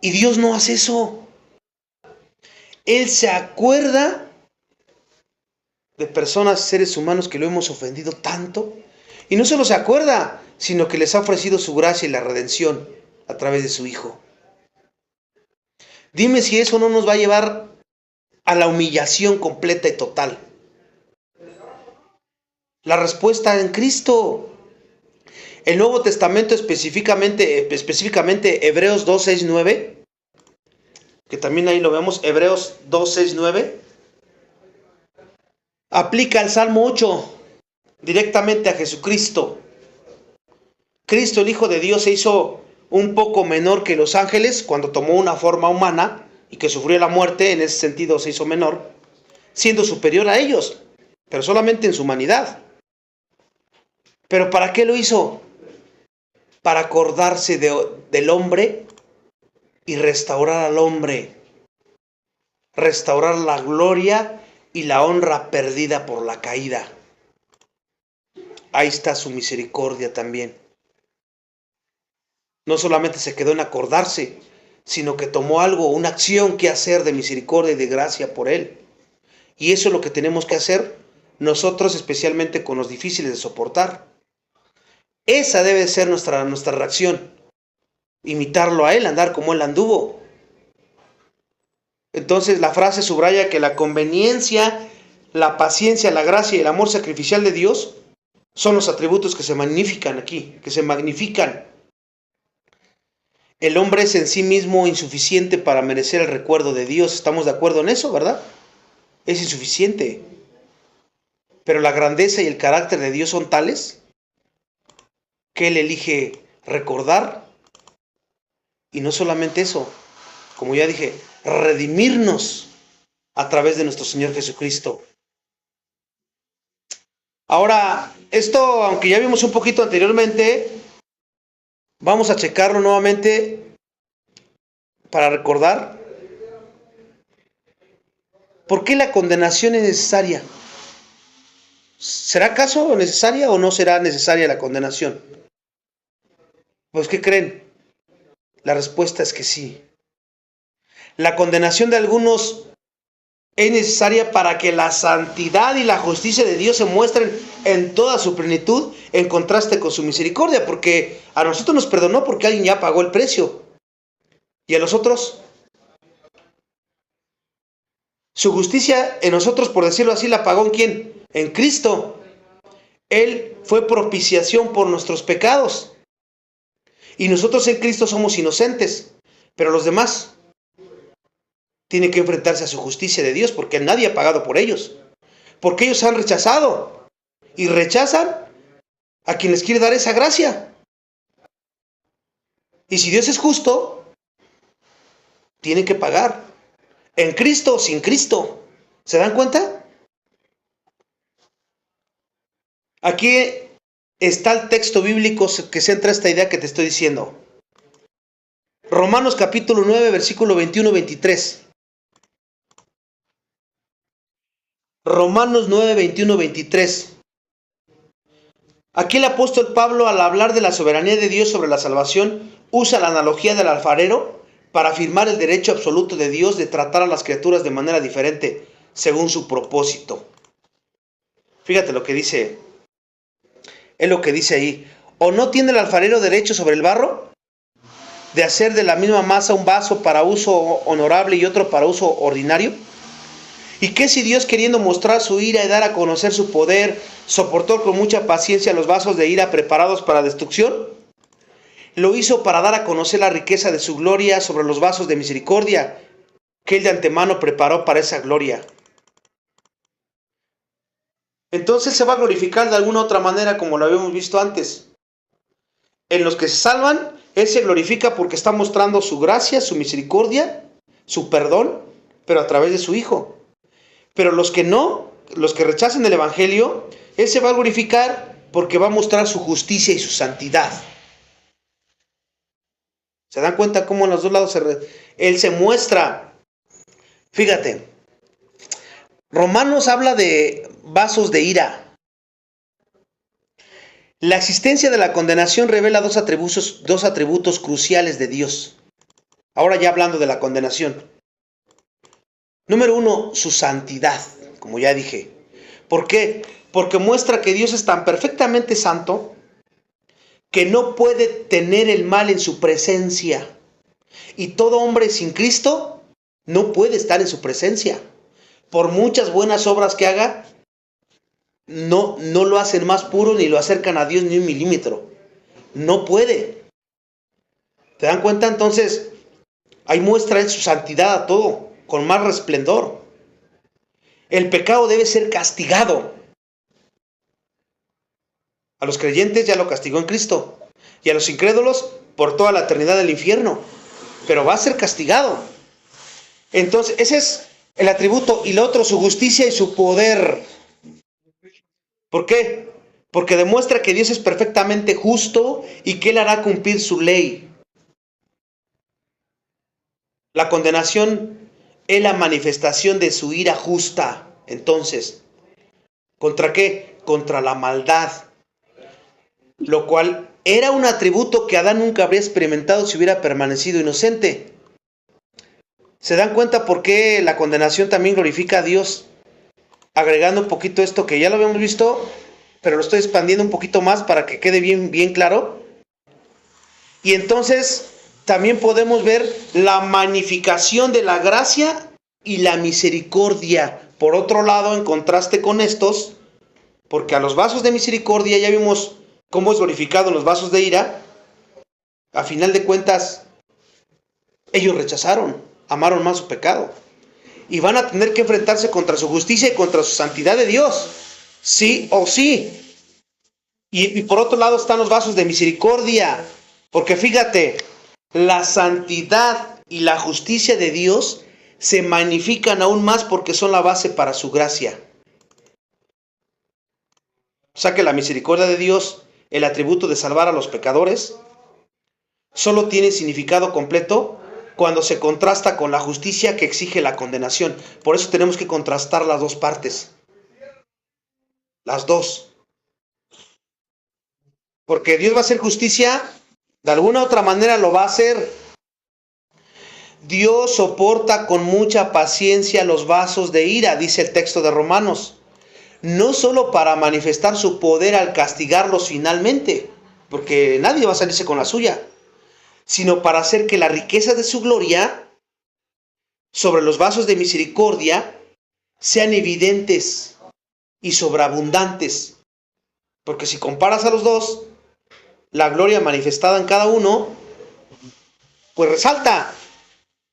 Y Dios no hace eso. Él se acuerda de personas, seres humanos que lo hemos ofendido tanto. Y no solo se acuerda, sino que les ha ofrecido su gracia y la redención a través de su Hijo. Dime si eso no nos va a llevar a la humillación completa y total. La respuesta en Cristo. El Nuevo Testamento, específicamente Hebreos 2, 6, 9, que también ahí lo vemos, Hebreos 2, 6, 9, aplica el Salmo 8 directamente a Jesucristo. Cristo, el Hijo de Dios, se hizo un poco menor que los ángeles cuando tomó una forma humana y que sufrió la muerte. En ese sentido se hizo menor, siendo superior a ellos, pero solamente en su humanidad. ¿Pero para qué lo hizo? Para acordarse del hombre y restaurar al hombre, restaurar la gloria y la honra perdida por la caída. Ahí está su misericordia también. No solamente se quedó en acordarse, sino que tomó algo, una acción que hacer de misericordia y de gracia por él. Y eso es lo que tenemos que hacer nosotros, especialmente con los difíciles de soportar. Esa debe ser nuestra reacción. Imitarlo a él, andar como él anduvo. Entonces la frase subraya que la conveniencia, la paciencia, la gracia y el amor sacrificial de Dios son los atributos que se magnifican aquí, que se magnifican. El hombre es en sí mismo insuficiente para merecer el recuerdo de Dios. ¿Estamos de acuerdo en eso, verdad? Es insuficiente. Pero la grandeza y el carácter de Dios son tales que Él elige recordar. Y no solamente eso, como ya dije, redimirnos a través de nuestro Señor Jesucristo. Ahora, esto, aunque ya vimos un poquito anteriormente, vamos a checarlo nuevamente para recordar. ¿Por qué la condenación es necesaria? ¿Será acaso necesaria o no será necesaria la condenación? Pues, ¿qué creen? La respuesta es que sí. La condenación de algunos es necesaria para que la santidad y la justicia de Dios se muestren en toda su plenitud en contraste con su misericordia, porque a nosotros nos perdonó porque alguien ya pagó el precio. ¿Y a los otros? Su justicia en nosotros, por decirlo así, la pagó ¿en quién? En Cristo. Él fue propiciación por nuestros pecados. Y nosotros en Cristo somos inocentes. Pero los demás tienen que enfrentarse a su justicia de Dios porque nadie ha pagado por ellos. Porque ellos han rechazado. Y rechazan a quien les quiere dar esa gracia. Y si Dios es justo, tiene que pagar. En Cristo o sin Cristo. ¿Se dan cuenta? Aquí está el texto bíblico que centra esta idea que te estoy diciendo. Romanos capítulo 9, versículo 21-23. Romanos 9, 21-23. Aquí el apóstol Pablo, al hablar de la soberanía de Dios sobre la salvación, usa la analogía del alfarero para afirmar el derecho absoluto de Dios de tratar a las criaturas de manera diferente, según su propósito. Fíjate lo que dice, es lo que dice ahí. ¿O no tiene el alfarero derecho sobre el barro? De hacer de la misma masa un vaso para uso honorable y otro para uso ordinario. ¿Y qué si Dios, queriendo mostrar su ira y dar a conocer su poder, soportó con mucha paciencia los vasos de ira preparados para destrucción? Lo hizo para dar a conocer la riqueza de su gloria sobre los vasos de misericordia, que él de antemano preparó para esa gloria. Entonces se va a glorificar de alguna otra manera, como lo habíamos visto antes. En los que se salvan, él se glorifica porque está mostrando su gracia, su misericordia, su perdón, pero a través de su Hijo. Pero los que no, los que rechacen el Evangelio, él se va a glorificar porque va a mostrar su justicia y su santidad. ¿Se dan cuenta cómo en los dos lados él se muestra? Fíjate, Romanos habla de vasos de ira. La existencia de la condenación revela dos atributos cruciales de Dios. Ahora ya hablando de la condenación. Número 1, su santidad, como ya dije. ¿Por qué? Porque muestra que Dios es tan perfectamente santo que no puede tener el mal en su presencia. Y todo hombre sin Cristo no puede estar en su presencia. Por muchas buenas obras que haga, no lo hacen más puro ni lo acercan a Dios ni un milímetro. No puede. ¿Te dan cuenta? Entonces, ahí muestra en su santidad a todo, con más resplendor. El pecado debe ser castigado. A los creyentes ya lo castigó en Cristo. Y a los incrédulos por toda la eternidad del infierno. Pero va a ser castigado. Entonces, ese es el atributo. Y lo otro, su justicia y su poder. ¿Por qué? Porque demuestra que Dios es perfectamente justo y que Él hará cumplir su ley. La condenación es la manifestación de su ira justa. Entonces, ¿contra qué? Contra la maldad. Lo cual era un atributo que Adán nunca habría experimentado si hubiera permanecido inocente. ¿Se dan cuenta por qué la condenación también glorifica a Dios? Agregando un poquito esto que ya lo habíamos visto, pero lo estoy expandiendo un poquito más para que quede bien claro. Y entonces también podemos ver la magnificación de la gracia y la misericordia. Por otro lado, en contraste con estos, porque a los vasos de misericordia ya vimos cómo es glorificado en los vasos de ira. A final de cuentas, ellos rechazaron, amaron más su pecado. Y van a tener que enfrentarse contra su justicia y contra su santidad de Dios. Sí o sí. Y por otro lado están los vasos de misericordia. Porque fíjate, la santidad y la justicia de Dios se magnifican aún más porque son la base para su gracia. O sea que la misericordia de Dios, el atributo de salvar a los pecadores, solo tiene significado completo cuando se contrasta con la justicia que exige la condenación. Por eso tenemos que contrastar las dos partes. Las dos. Porque Dios va a hacer justicia, de alguna u otra manera lo va a hacer. Dios soporta con mucha paciencia los vasos de ira, dice el texto de Romanos. no solo para manifestar su poder al castigarlos finalmente, porque nadie va a salirse con la suya, sino para hacer que la riqueza de su gloria sobre los vasos de misericordia sean evidentes y sobreabundantes. Porque si comparas a los dos, la gloria manifestada en cada uno, pues resalta.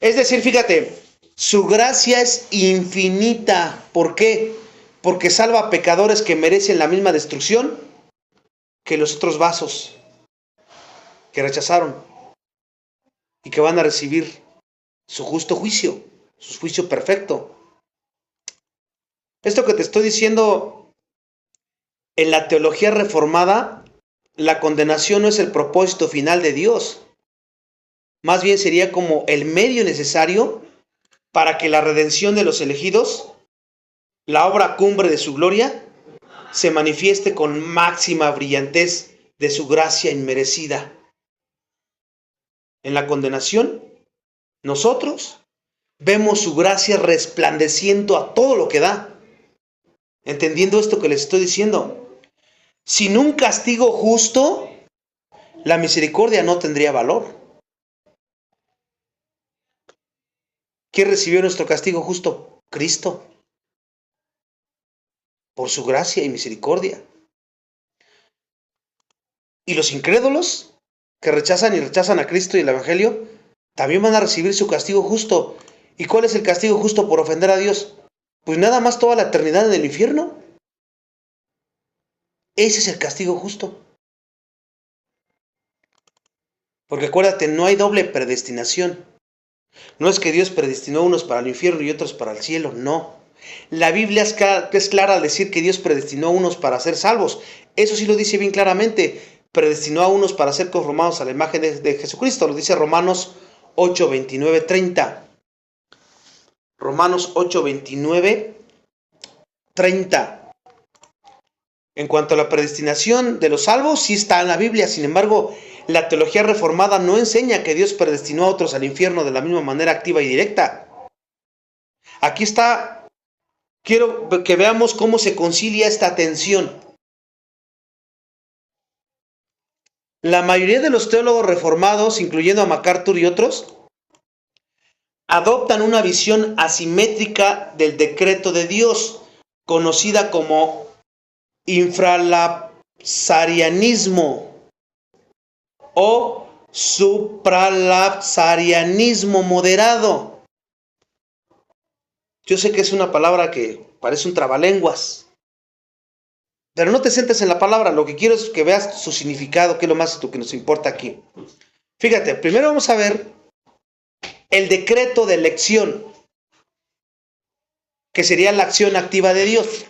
Es decir, fíjate, su gracia es infinita. ¿Por qué? Porque salva a pecadores que merecen la misma destrucción que los otros vasos que rechazaron y que van a recibir su justo juicio, su juicio perfecto. Esto que te estoy diciendo, en la teología reformada, la condenación no es el propósito final de Dios. Más bien sería como el medio necesario para que la redención de los elegidos, la obra cumbre de su gloria, se manifieste con máxima brillantez de su gracia inmerecida. En la condenación, nosotros vemos su gracia resplandeciendo a todo lo que da. Entendiendo esto que les estoy diciendo, sin un castigo justo, la misericordia no tendría valor. ¿Quién recibió nuestro castigo justo? Cristo. Por su gracia y misericordia. Y los incrédulos que rechazan a Cristo y el Evangelio, también van a recibir su castigo justo. ¿Y cuál es el castigo justo por ofender a Dios? Pues nada más toda la eternidad en el infierno. Ese es el castigo justo. Porque acuérdate, no hay doble predestinación. No es que Dios predestinó a unos para el infierno y otros para el cielo, no. La Biblia es clara al decir que Dios predestinó a unos para ser salvos. Eso sí lo dice bien claramente. Predestinó a unos para ser conformados a la imagen de Jesucristo. Lo dice Romanos 8, 29, 30. Romanos 8, 29, 30. En cuanto a la predestinación de los salvos, sí está en la Biblia. Sin embargo, la teología reformada no enseña que Dios predestinó a otros al infierno de la misma manera activa y directa. Aquí está, quiero que veamos cómo se concilia esta tensión. La mayoría de los teólogos reformados, incluyendo a MacArthur y otros, adoptan una visión asimétrica del decreto de Dios, conocida como infralapsarianismo o supralapsarianismo moderado. Yo sé que es una palabra que parece un trabalenguas, pero no te sientes en la palabra. Lo que quiero es que veas su significado, que es lo más que nos importa aquí. Fíjate, primero vamos a ver el decreto de elección, que sería la acción activa de Dios.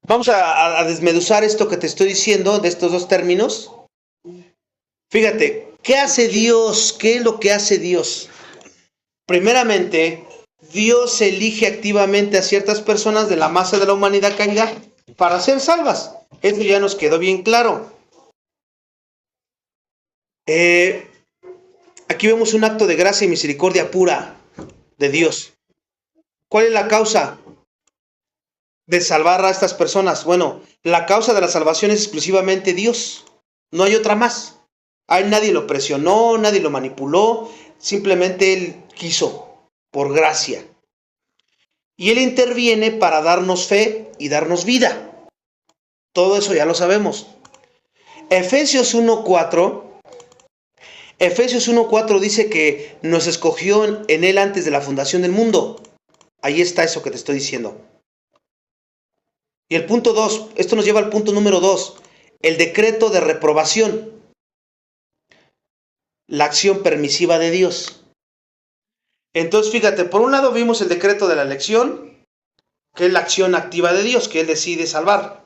Vamos a desmenuzar esto que te estoy diciendo, de estos dos términos. Fíjate, ¿qué hace Dios? ¿Qué es lo que hace Dios? Primeramente, Dios elige activamente a ciertas personas de la masa de la humanidad caída para ser salvas. Eso ya nos quedó bien claro. Aquí vemos un acto de gracia y misericordia pura de Dios. ¿Cuál es la causa de salvar a estas personas? Bueno, la causa de la salvación es exclusivamente Dios. No hay otra más. A él nadie lo presionó, nadie lo manipuló. Simplemente él quiso, por gracia. Y él interviene para darnos fe y darnos vida. Todo eso ya lo sabemos. Efesios 1:4 dice que nos escogió en él antes de la fundación del mundo. Ahí está eso que te estoy diciendo. Y el punto 2, esto nos lleva al punto número 2, el decreto de reprobación. La acción permisiva de Dios. Entonces, fíjate, por un lado vimos el decreto de la elección, que es la acción activa de Dios, que él decide salvar.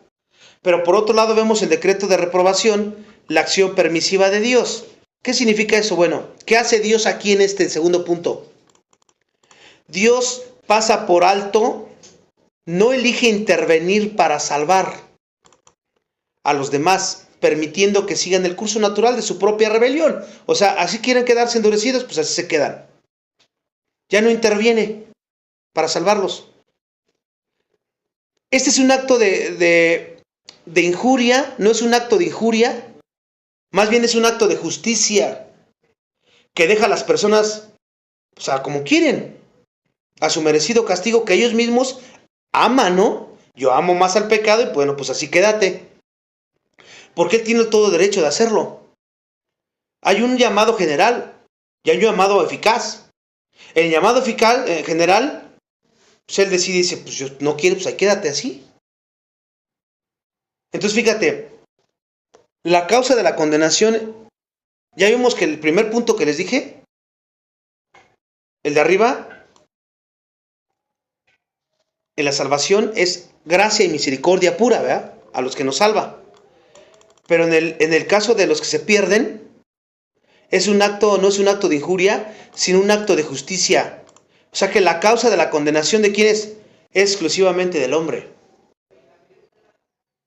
Pero por otro lado vemos el decreto de reprobación, la acción permisiva de Dios. ¿Qué significa eso? Bueno, ¿qué hace Dios aquí en este segundo punto? Dios pasa por alto, no elige intervenir para salvar a los demás, permitiendo que sigan el curso natural de su propia rebelión. O sea, así quieren quedarse endurecidos, pues así se quedan. Ya no interviene para salvarlos. Este es un acto de injuria, no es un acto de injuria, más bien es un acto de justicia que deja a las personas, o sea, como quieren, a su merecido castigo que ellos mismos aman, ¿no? Yo amo más al pecado y bueno, pues así quédate. Porque él tiene todo derecho de hacerlo. Hay un llamado general y hay un llamado eficaz. El llamado eficaz general, pues él decide y dice, pues yo no quiero, pues ahí quédate así. Entonces fíjate, la causa de la condenación, ya vimos que el primer punto que les dije, el de arriba, en la salvación es gracia y misericordia pura, ¿verdad? A los que nos salva. Pero en el caso de los que se pierden, es un acto, no es un acto de injuria, sino un acto de justicia. O sea que la causa de la condenación de quién es exclusivamente del hombre.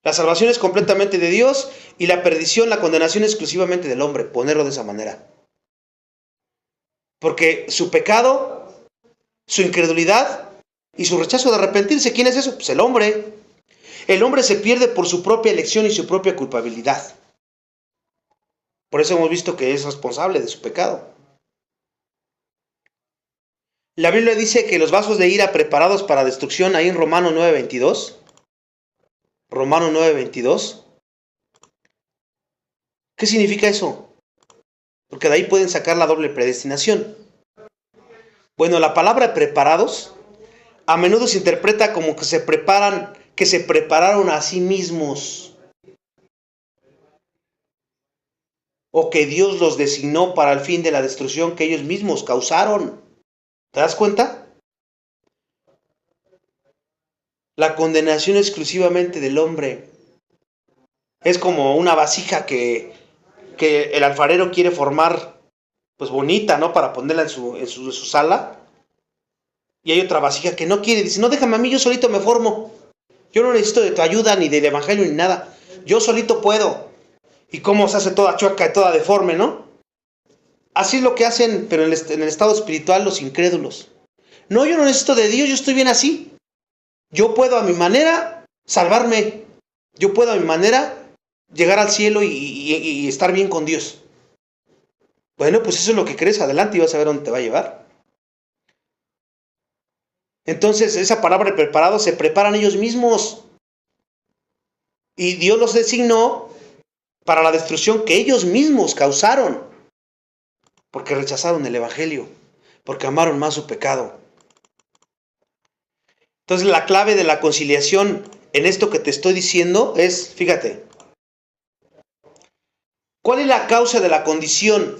La salvación es completamente de Dios y la perdición, la condenación es exclusivamente del hombre, ponerlo de esa manera. Porque su pecado, su incredulidad y su rechazo de arrepentirse, ¿quién es eso? Pues el hombre. El hombre se pierde por su propia elección y su propia culpabilidad. Por eso hemos visto que es responsable de su pecado. La Biblia dice que los vasos de ira preparados para destrucción, ahí en Romanos 9:22. Romanos 9:22. ¿Qué significa eso? Porque de ahí pueden sacar la doble predestinación. Bueno, la palabra preparados a menudo se interpreta como que se prepararon a sí mismos. O que Dios los designó para el fin de la destrucción que ellos mismos causaron. ¿Te das cuenta? La condenación exclusivamente del hombre. Es como una vasija que el alfarero quiere formar, pues bonita, ¿no? Para ponerla en su sala. Y hay otra vasija que no quiere. Dice, no, déjame a mí, yo solito me formo. Yo no necesito de tu ayuda, ni del evangelio, ni nada. Yo solito puedo. Y cómo se hace toda chueca y toda deforme, ¿no? Así es lo que hacen, pero en el estado espiritual, los incrédulos. No, yo no necesito de Dios, yo estoy bien así. Yo puedo a mi manera salvarme. Yo puedo a mi manera llegar al cielo y estar bien con Dios. Bueno, pues eso es lo que crees, adelante y vas a ver dónde te va a llevar. Entonces, esa palabra de preparado, se preparan ellos mismos. Y Dios los designó para la destrucción que ellos mismos causaron. Porque rechazaron el evangelio. Porque amaron más su pecado. Entonces, la clave de la conciliación en esto que te estoy diciendo es, fíjate, ¿cuál es la causa de la condición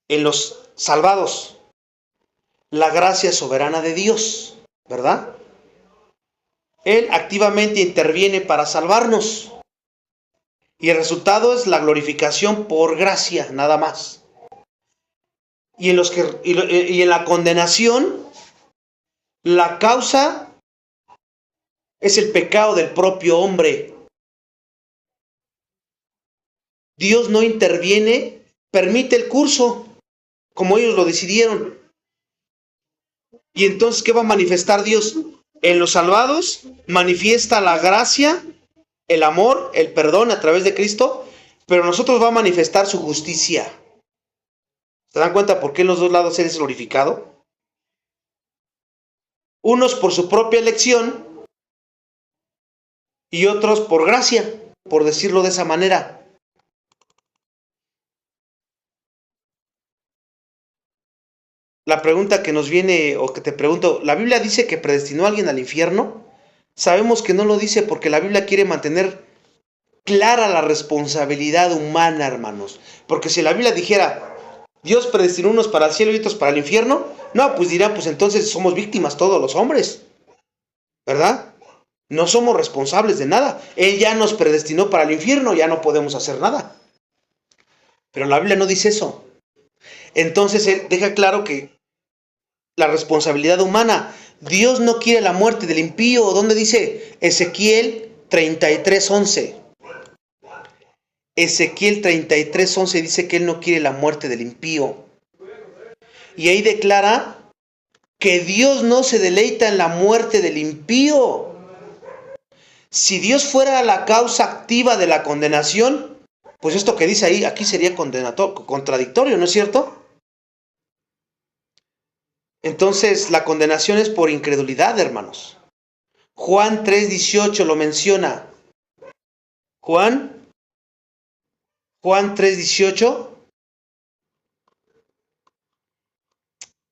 en los salvados? La gracia soberana de Dios, ¿verdad? Él activamente interviene para salvarnos. Y el resultado es la glorificación por gracia, nada más. Y en la condenación, la causa es el pecado del propio hombre. Dios no interviene, permite el curso, como ellos lo decidieron. Y entonces, ¿qué va a manifestar Dios? En los salvados manifiesta la gracia, el amor, el perdón a través de Cristo, pero nosotros va a manifestar su justicia. ¿Se dan cuenta por qué en los dos lados Él es glorificado? Unos por su propia elección y otros por gracia, por decirlo de esa manera. La pregunta que nos viene, o que te pregunto, ¿la Biblia dice que predestinó a alguien al infierno? Sabemos que no lo dice porque la Biblia quiere mantener clara la responsabilidad humana, hermanos. Porque si la Biblia dijera, Dios predestinó unos para el cielo y otros para el infierno, no, pues dirán, pues entonces somos víctimas todos los hombres, ¿verdad? No somos responsables de nada. Él ya nos predestinó para el infierno, ya no podemos hacer nada. Pero la Biblia no dice eso. Entonces Él deja claro que la responsabilidad humana, Dios no quiere la muerte del impío. ¿Dónde dice? Ezequiel 33:11. Ezequiel 33:11 dice que Él no quiere la muerte del impío. Y ahí declara que Dios no se deleita en la muerte del impío. Si Dios fuera la causa activa de la condenación, pues esto que dice ahí, aquí sería contradictorio, ¿no es cierto? Entonces, la condenación es por incredulidad, hermanos. Juan 3:18 lo menciona. Juan 3:18,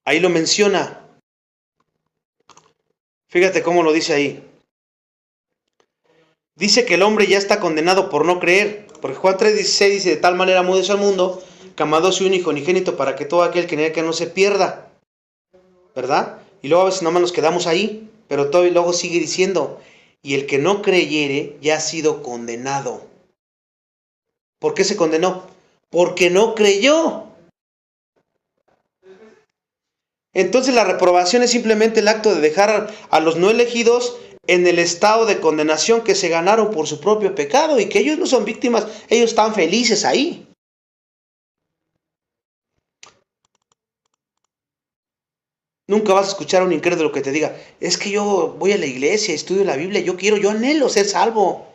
ahí lo menciona. Fíjate cómo lo dice ahí. Dice que el hombre ya está condenado por no creer. Porque Juan 3:16 dice, de tal manera amó Dios al mundo, que amó a su hijo unigénito para que todo aquel que en él que no se pierda. ¿Verdad? Y luego a veces nomás nos quedamos ahí. Pero todo y luego sigue diciendo, y el que no creyere ya ha sido condenado. ¿Por qué se condenó? Porque no creyó. Entonces la reprobación es simplemente el acto de dejar a los no elegidos en el estado de condenación que se ganaron por su propio pecado y que ellos no son víctimas, ellos están felices ahí. Nunca vas a escuchar a un incrédulo que te diga, es que yo voy a la iglesia, estudio la Biblia, yo anhelo ser salvo.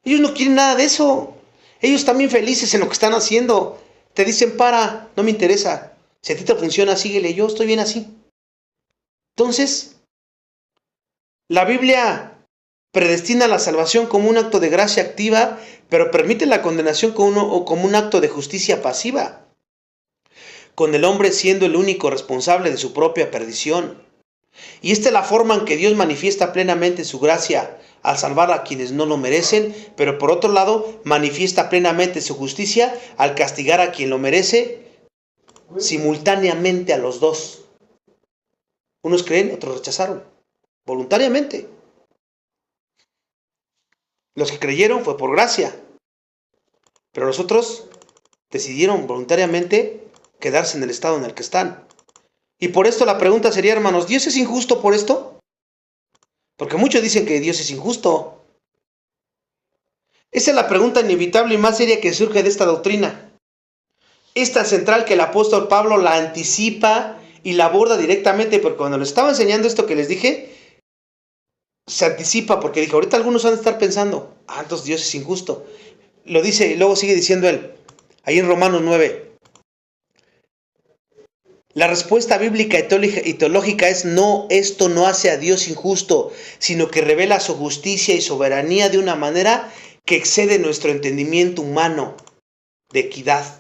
Ellos no quieren nada de eso. Ellos están bien felices en lo que están haciendo. Te dicen, no me interesa. Si a ti te funciona, síguele, yo estoy bien así. Entonces, la Biblia predestina la salvación como un acto de gracia activa, pero permite la condenación como un acto de justicia pasiva, con el hombre siendo el único responsable de su propia perdición. Y esta es la forma en que Dios manifiesta plenamente su gracia al salvar a quienes no lo merecen, pero por otro lado manifiesta plenamente su justicia al castigar a quien lo merece, simultáneamente a los dos. Unos creen, otros rechazaron, voluntariamente. Los que creyeron fue por gracia, pero los otros decidieron voluntariamente quedarse en el estado en el que están. Y por esto la pregunta sería, hermanos, ¿Dios es injusto por esto? Porque muchos dicen que Dios es injusto. Esa es la pregunta inevitable y más seria que surge de esta doctrina. Esta central que el apóstol Pablo la anticipa y la aborda directamente, porque cuando les estaba enseñando esto que les dije, se anticipa porque dijo, ahorita algunos van a estar pensando, entonces Dios es injusto. Lo dice y luego sigue diciendo él, ahí en Romanos 9. La respuesta bíblica y teológica es no, esto no hace a Dios injusto, sino que revela su justicia y soberanía de una manera que excede nuestro entendimiento humano de equidad.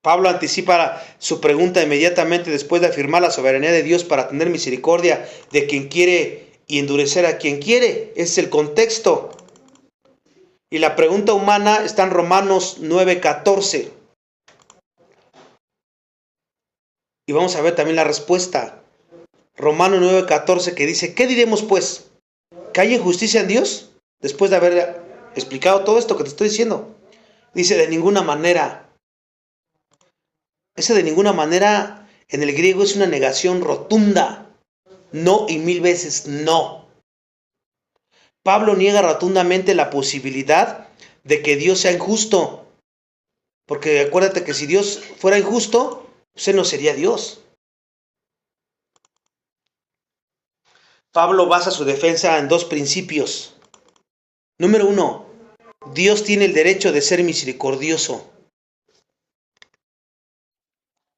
Pablo anticipa su pregunta inmediatamente después de afirmar la soberanía de Dios para tener misericordia de quien quiere y endurecer a quien quiere. Ese es el contexto. Y la pregunta humana está en Romanos 9:14. Y vamos a ver también la respuesta. Romanos 9:14 que dice, ¿qué diremos pues? ¿Que hay injusticia en Dios? Después de haber explicado todo esto que te estoy diciendo. Dice, de ninguna manera. Ese de ninguna manera en el griego es una negación rotunda. No y 1000 veces no. Pablo niega rotundamente la posibilidad de que Dios sea injusto. Porque acuérdate que si Dios fuera injusto, usted no sería Dios. Pablo basa su defensa en dos principios. Número 1, Dios tiene el derecho de ser misericordioso.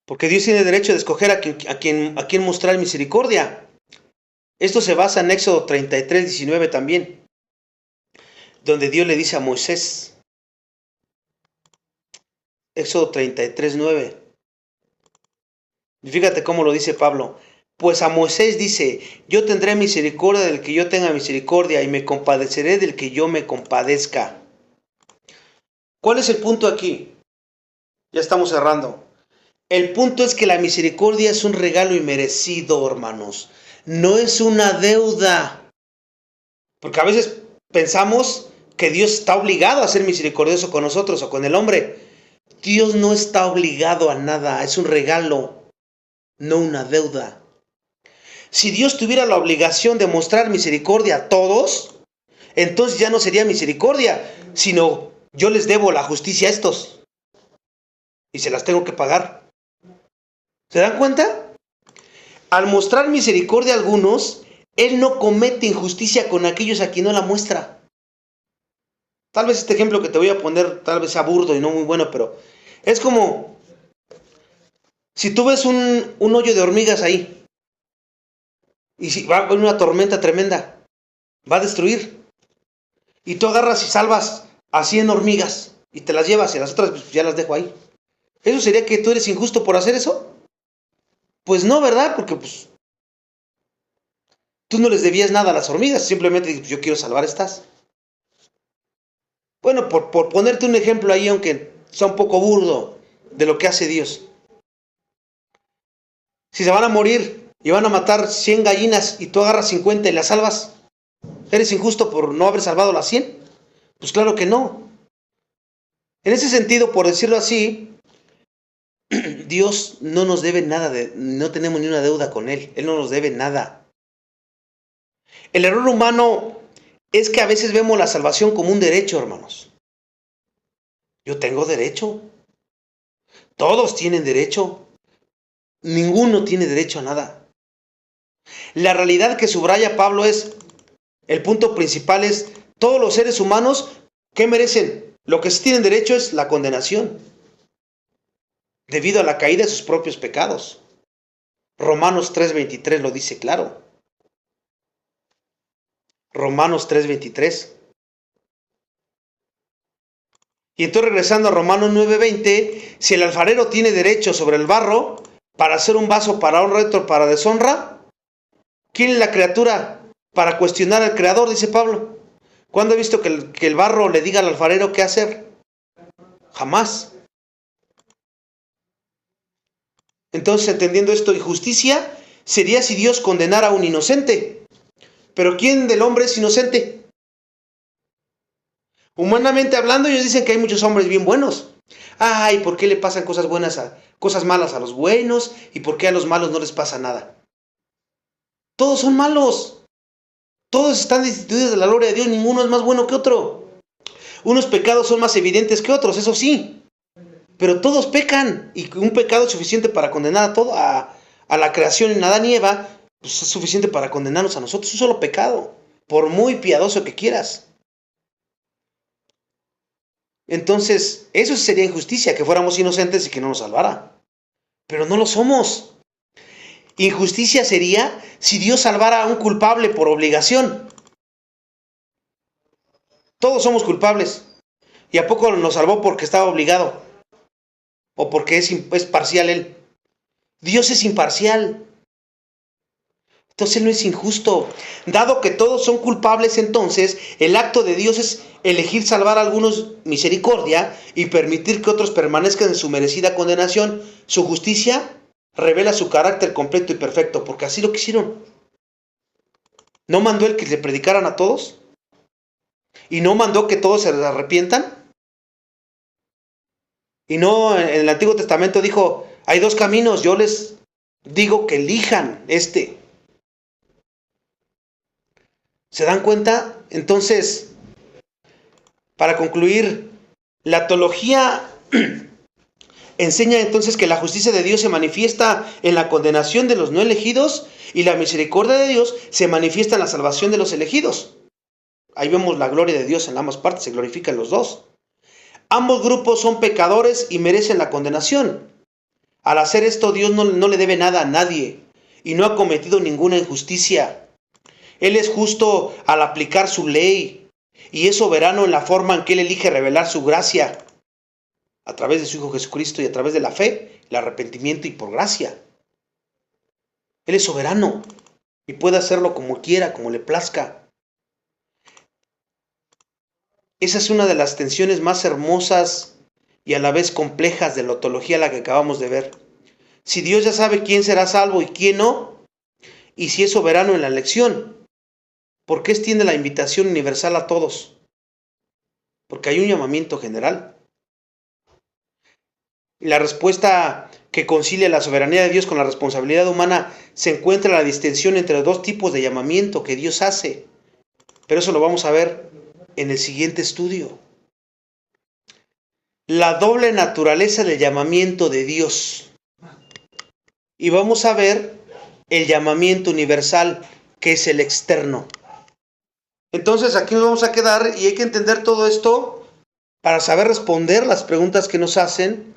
Porque Dios tiene el derecho de escoger a quien mostrar misericordia. Esto se basa en Éxodo 33:19 también, donde Dios le dice a Moisés, Éxodo 33:9. Y fíjate cómo lo dice Pablo. Pues a Moisés dice, yo tendré misericordia del que yo tenga misericordia y me compadeceré del que yo me compadezca. ¿Cuál es el punto aquí? Ya estamos cerrando. El punto es que la misericordia es un regalo inmerecido, hermanos. No es una deuda. Porque a veces pensamos que Dios está obligado a ser misericordioso con nosotros o con el hombre. Dios no está obligado a nada, es un regalo, no una deuda. Si Dios tuviera la obligación de mostrar misericordia a todos, entonces ya no sería misericordia, sino yo les debo la justicia a estos y se las tengo que pagar. ¿Se dan cuenta? Al mostrar misericordia a algunos, Él no comete injusticia con aquellos a quien no la muestra. Tal vez este ejemplo que te voy a poner, tal vez sea burdo y no muy bueno, pero es como si tú ves un hoyo de hormigas ahí, y si va a haber una tormenta tremenda, va a destruir. Y tú agarras y salvas a 100 hormigas y te las llevas y las otras pues, ya las dejo ahí. ¿Eso sería que tú eres injusto por hacer eso? Pues no, ¿verdad? Porque pues tú no les debías nada a las hormigas, simplemente pues, yo quiero salvar estas. Bueno, por ponerte un ejemplo ahí, aunque sea un poco burdo de lo que hace Dios. Si se van a morir y van a matar 100 gallinas y tú agarras 50 y las salvas, ¿eres injusto por no haber salvado las 100? Pues claro que no. En ese sentido, por decirlo así, Dios no nos debe nada, no tenemos ni una deuda con Él. Él no nos debe nada. El error humano es que a veces vemos la salvación como un derecho, hermanos. Yo tengo derecho. Todos tienen derecho. Ninguno tiene derecho a nada. La realidad que subraya Pablo es, el punto principal es, todos los seres humanos, ¿qué merecen? Lo que sí tienen derecho es la condenación, debido a la caída de sus propios pecados. Romanos 3:23 lo dice claro. Romanos 3:23. Y entonces regresando a Romanos 9:20, si el alfarero tiene derecho sobre el barro para hacer un vaso para honra y otro para deshonra, ¿quién es la criatura para cuestionar al creador? Dice Pablo. ¿Cuándo he visto que el barro le diga al alfarero qué hacer? Jamás. Entonces, entendiendo esto, injusticia sería si Dios condenara a un inocente. Pero ¿quién del hombre es inocente? Humanamente hablando, ellos dicen que hay muchos hombres bien buenos. Ay, ¿por qué le pasan cosas malas a los buenos? ¿Y por qué a los malos no les pasa nada? Todos son malos. Todos están destituidos de la gloria de Dios. Ninguno es más bueno que otro. Unos pecados son más evidentes que otros, eso sí. Pero todos pecan. Y un pecado es suficiente para condenar a la creación en Adán y Eva. Pues es suficiente para condenarnos a nosotros. Un solo pecado. Por muy piadoso que quieras. Entonces, eso sería injusticia, que fuéramos inocentes y que no nos salvara. Pero no lo somos. Injusticia sería si Dios salvara a un culpable por obligación. Todos somos culpables. ¿Y a poco nos salvó porque estaba obligado? ¿O porque es parcial Él? Dios es imparcial. Entonces Él no es injusto. Dado que todos son culpables, entonces el acto de Dios es elegir salvar a algunos misericordia y permitir que otros permanezcan en su merecida condenación. Su justicia revela su carácter completo y perfecto, porque así lo quisieron. ¿No mandó Él que le predicaran a todos? ¿Y no mandó que todos se arrepientan? ¿Y no en el Antiguo Testamento dijo, hay dos caminos, yo les digo que elijan este? ¿Se dan cuenta? Entonces, para concluir, la teología enseña entonces que la justicia de Dios se manifiesta en la condenación de los no elegidos y la misericordia de Dios se manifiesta en la salvación de los elegidos. Ahí vemos la gloria de Dios en ambas partes, se glorifican los dos. Ambos grupos son pecadores y merecen la condenación. Al hacer esto, Dios no le debe nada a nadie y no ha cometido ninguna injusticia. Él es justo al aplicar su ley y es soberano en la forma en que Él elige revelar su gracia a través de su Hijo Jesucristo y a través de la fe, el arrepentimiento y por gracia. Él es soberano y puede hacerlo como quiera, como le plazca. Esa es una de las tensiones más hermosas y a la vez complejas de la teología, la que acabamos de ver. Si Dios ya sabe quién será salvo y quién no, y si es soberano en la elección, ¿por qué extiende la invitación universal a todos? Porque hay un llamamiento general. La respuesta que concilia la soberanía de Dios con la responsabilidad humana se encuentra en la distinción entre dos tipos de llamamiento que Dios hace. Pero eso lo vamos a ver en el siguiente estudio. La doble naturaleza del llamamiento de Dios. y vamos a ver el llamamiento universal, que es el externo. Entonces aquí nos vamos a quedar y hay que entender todo esto para saber responder las preguntas que nos hacen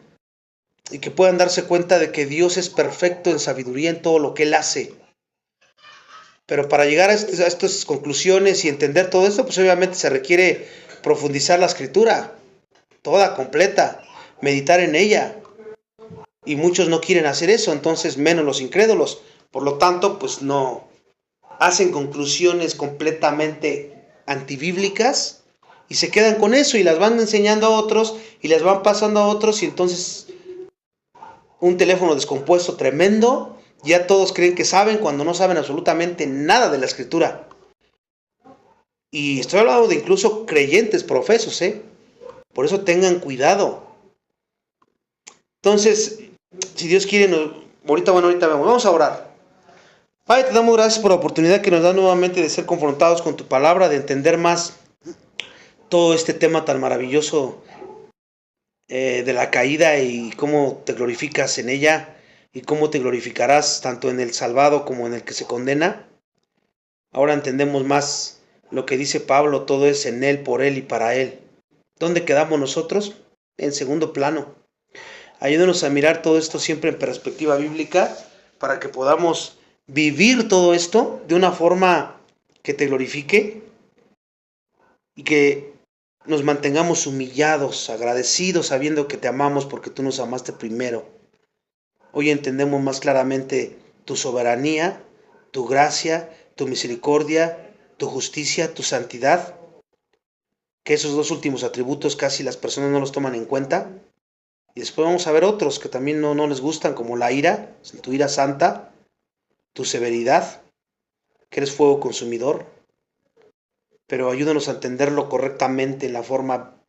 y que puedan darse cuenta de que Dios es perfecto en sabiduría en todo lo que Él hace. Pero para llegar a estas conclusiones y entender todo esto, pues obviamente se requiere profundizar la escritura, toda, completa, meditar en ella. Y muchos no quieren hacer eso, entonces menos los incrédulos. Por lo tanto, pues no hacen conclusiones completamente antibíblicas y se quedan con eso y las van enseñando a otros y las van pasando a otros y entonces un teléfono descompuesto tremendo. Ya todos creen que saben cuando no saben absolutamente nada de la escritura. Y estoy hablando de incluso creyentes profesos, Por eso tengan cuidado. Entonces, si Dios quiere, ahorita vemos. Vamos a orar. Padre, te damos gracias por la oportunidad que nos da nuevamente de ser confrontados con tu palabra, de entender más todo este tema tan maravilloso de la caída y cómo te glorificas en ella y cómo te glorificarás tanto en el salvado como en el que se condena. Ahora entendemos más lo que dice Pablo, todo es en Él, por Él y para Él. ¿Dónde quedamos nosotros? En segundo plano. Ayúdanos a mirar todo esto siempre en perspectiva bíblica para que podamos vivir todo esto de una forma que te glorifique y que nos mantengamos humillados, agradecidos, sabiendo que te amamos porque tú nos amaste primero. Hoy entendemos más claramente tu soberanía, tu gracia, tu misericordia, tu justicia, tu santidad, que esos dos últimos atributos casi las personas no los toman en cuenta. Y después vamos a ver otros que también no les gustan, como la ira, tu ira santa, tu severidad, que eres fuego consumidor. Pero ayúdanos a entenderlo correctamente en la forma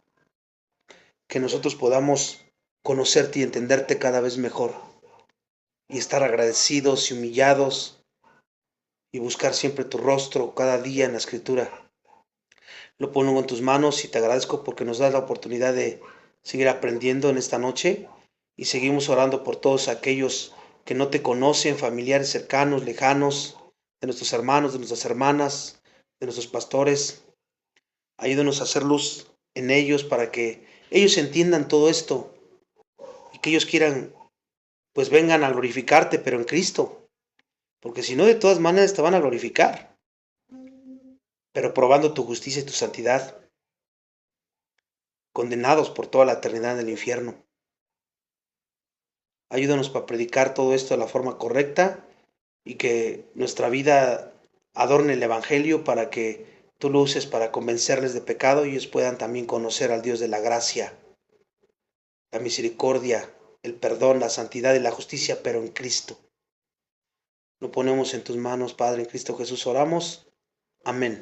que nosotros podamos conocerte y entenderte cada vez mejor. Y estar agradecidos y humillados y buscar siempre tu rostro cada día en la escritura. Lo pongo en tus manos y te agradezco porque nos das la oportunidad de seguir aprendiendo en esta noche y seguimos orando por todos aquellos que no te conocen, familiares cercanos, lejanos, de nuestros hermanos, de nuestras hermanas, de nuestros pastores. Ayúdanos a hacer luz en ellos para que ellos entiendan todo esto y que ellos quieran, pues vengan a glorificarte, pero en Cristo. Porque si no, de todas maneras te van a glorificar, pero probando tu justicia y tu santidad, condenados por toda la eternidad en el infierno. Ayúdanos para predicar todo esto de la forma correcta y que nuestra vida adorne el Evangelio para que tú lo uses para convencerles de pecado y ellos puedan también conocer al Dios de la gracia, la misericordia, el perdón, la santidad y la justicia, pero en Cristo. Lo ponemos en tus manos, Padre, en Cristo Jesús oramos. Amén.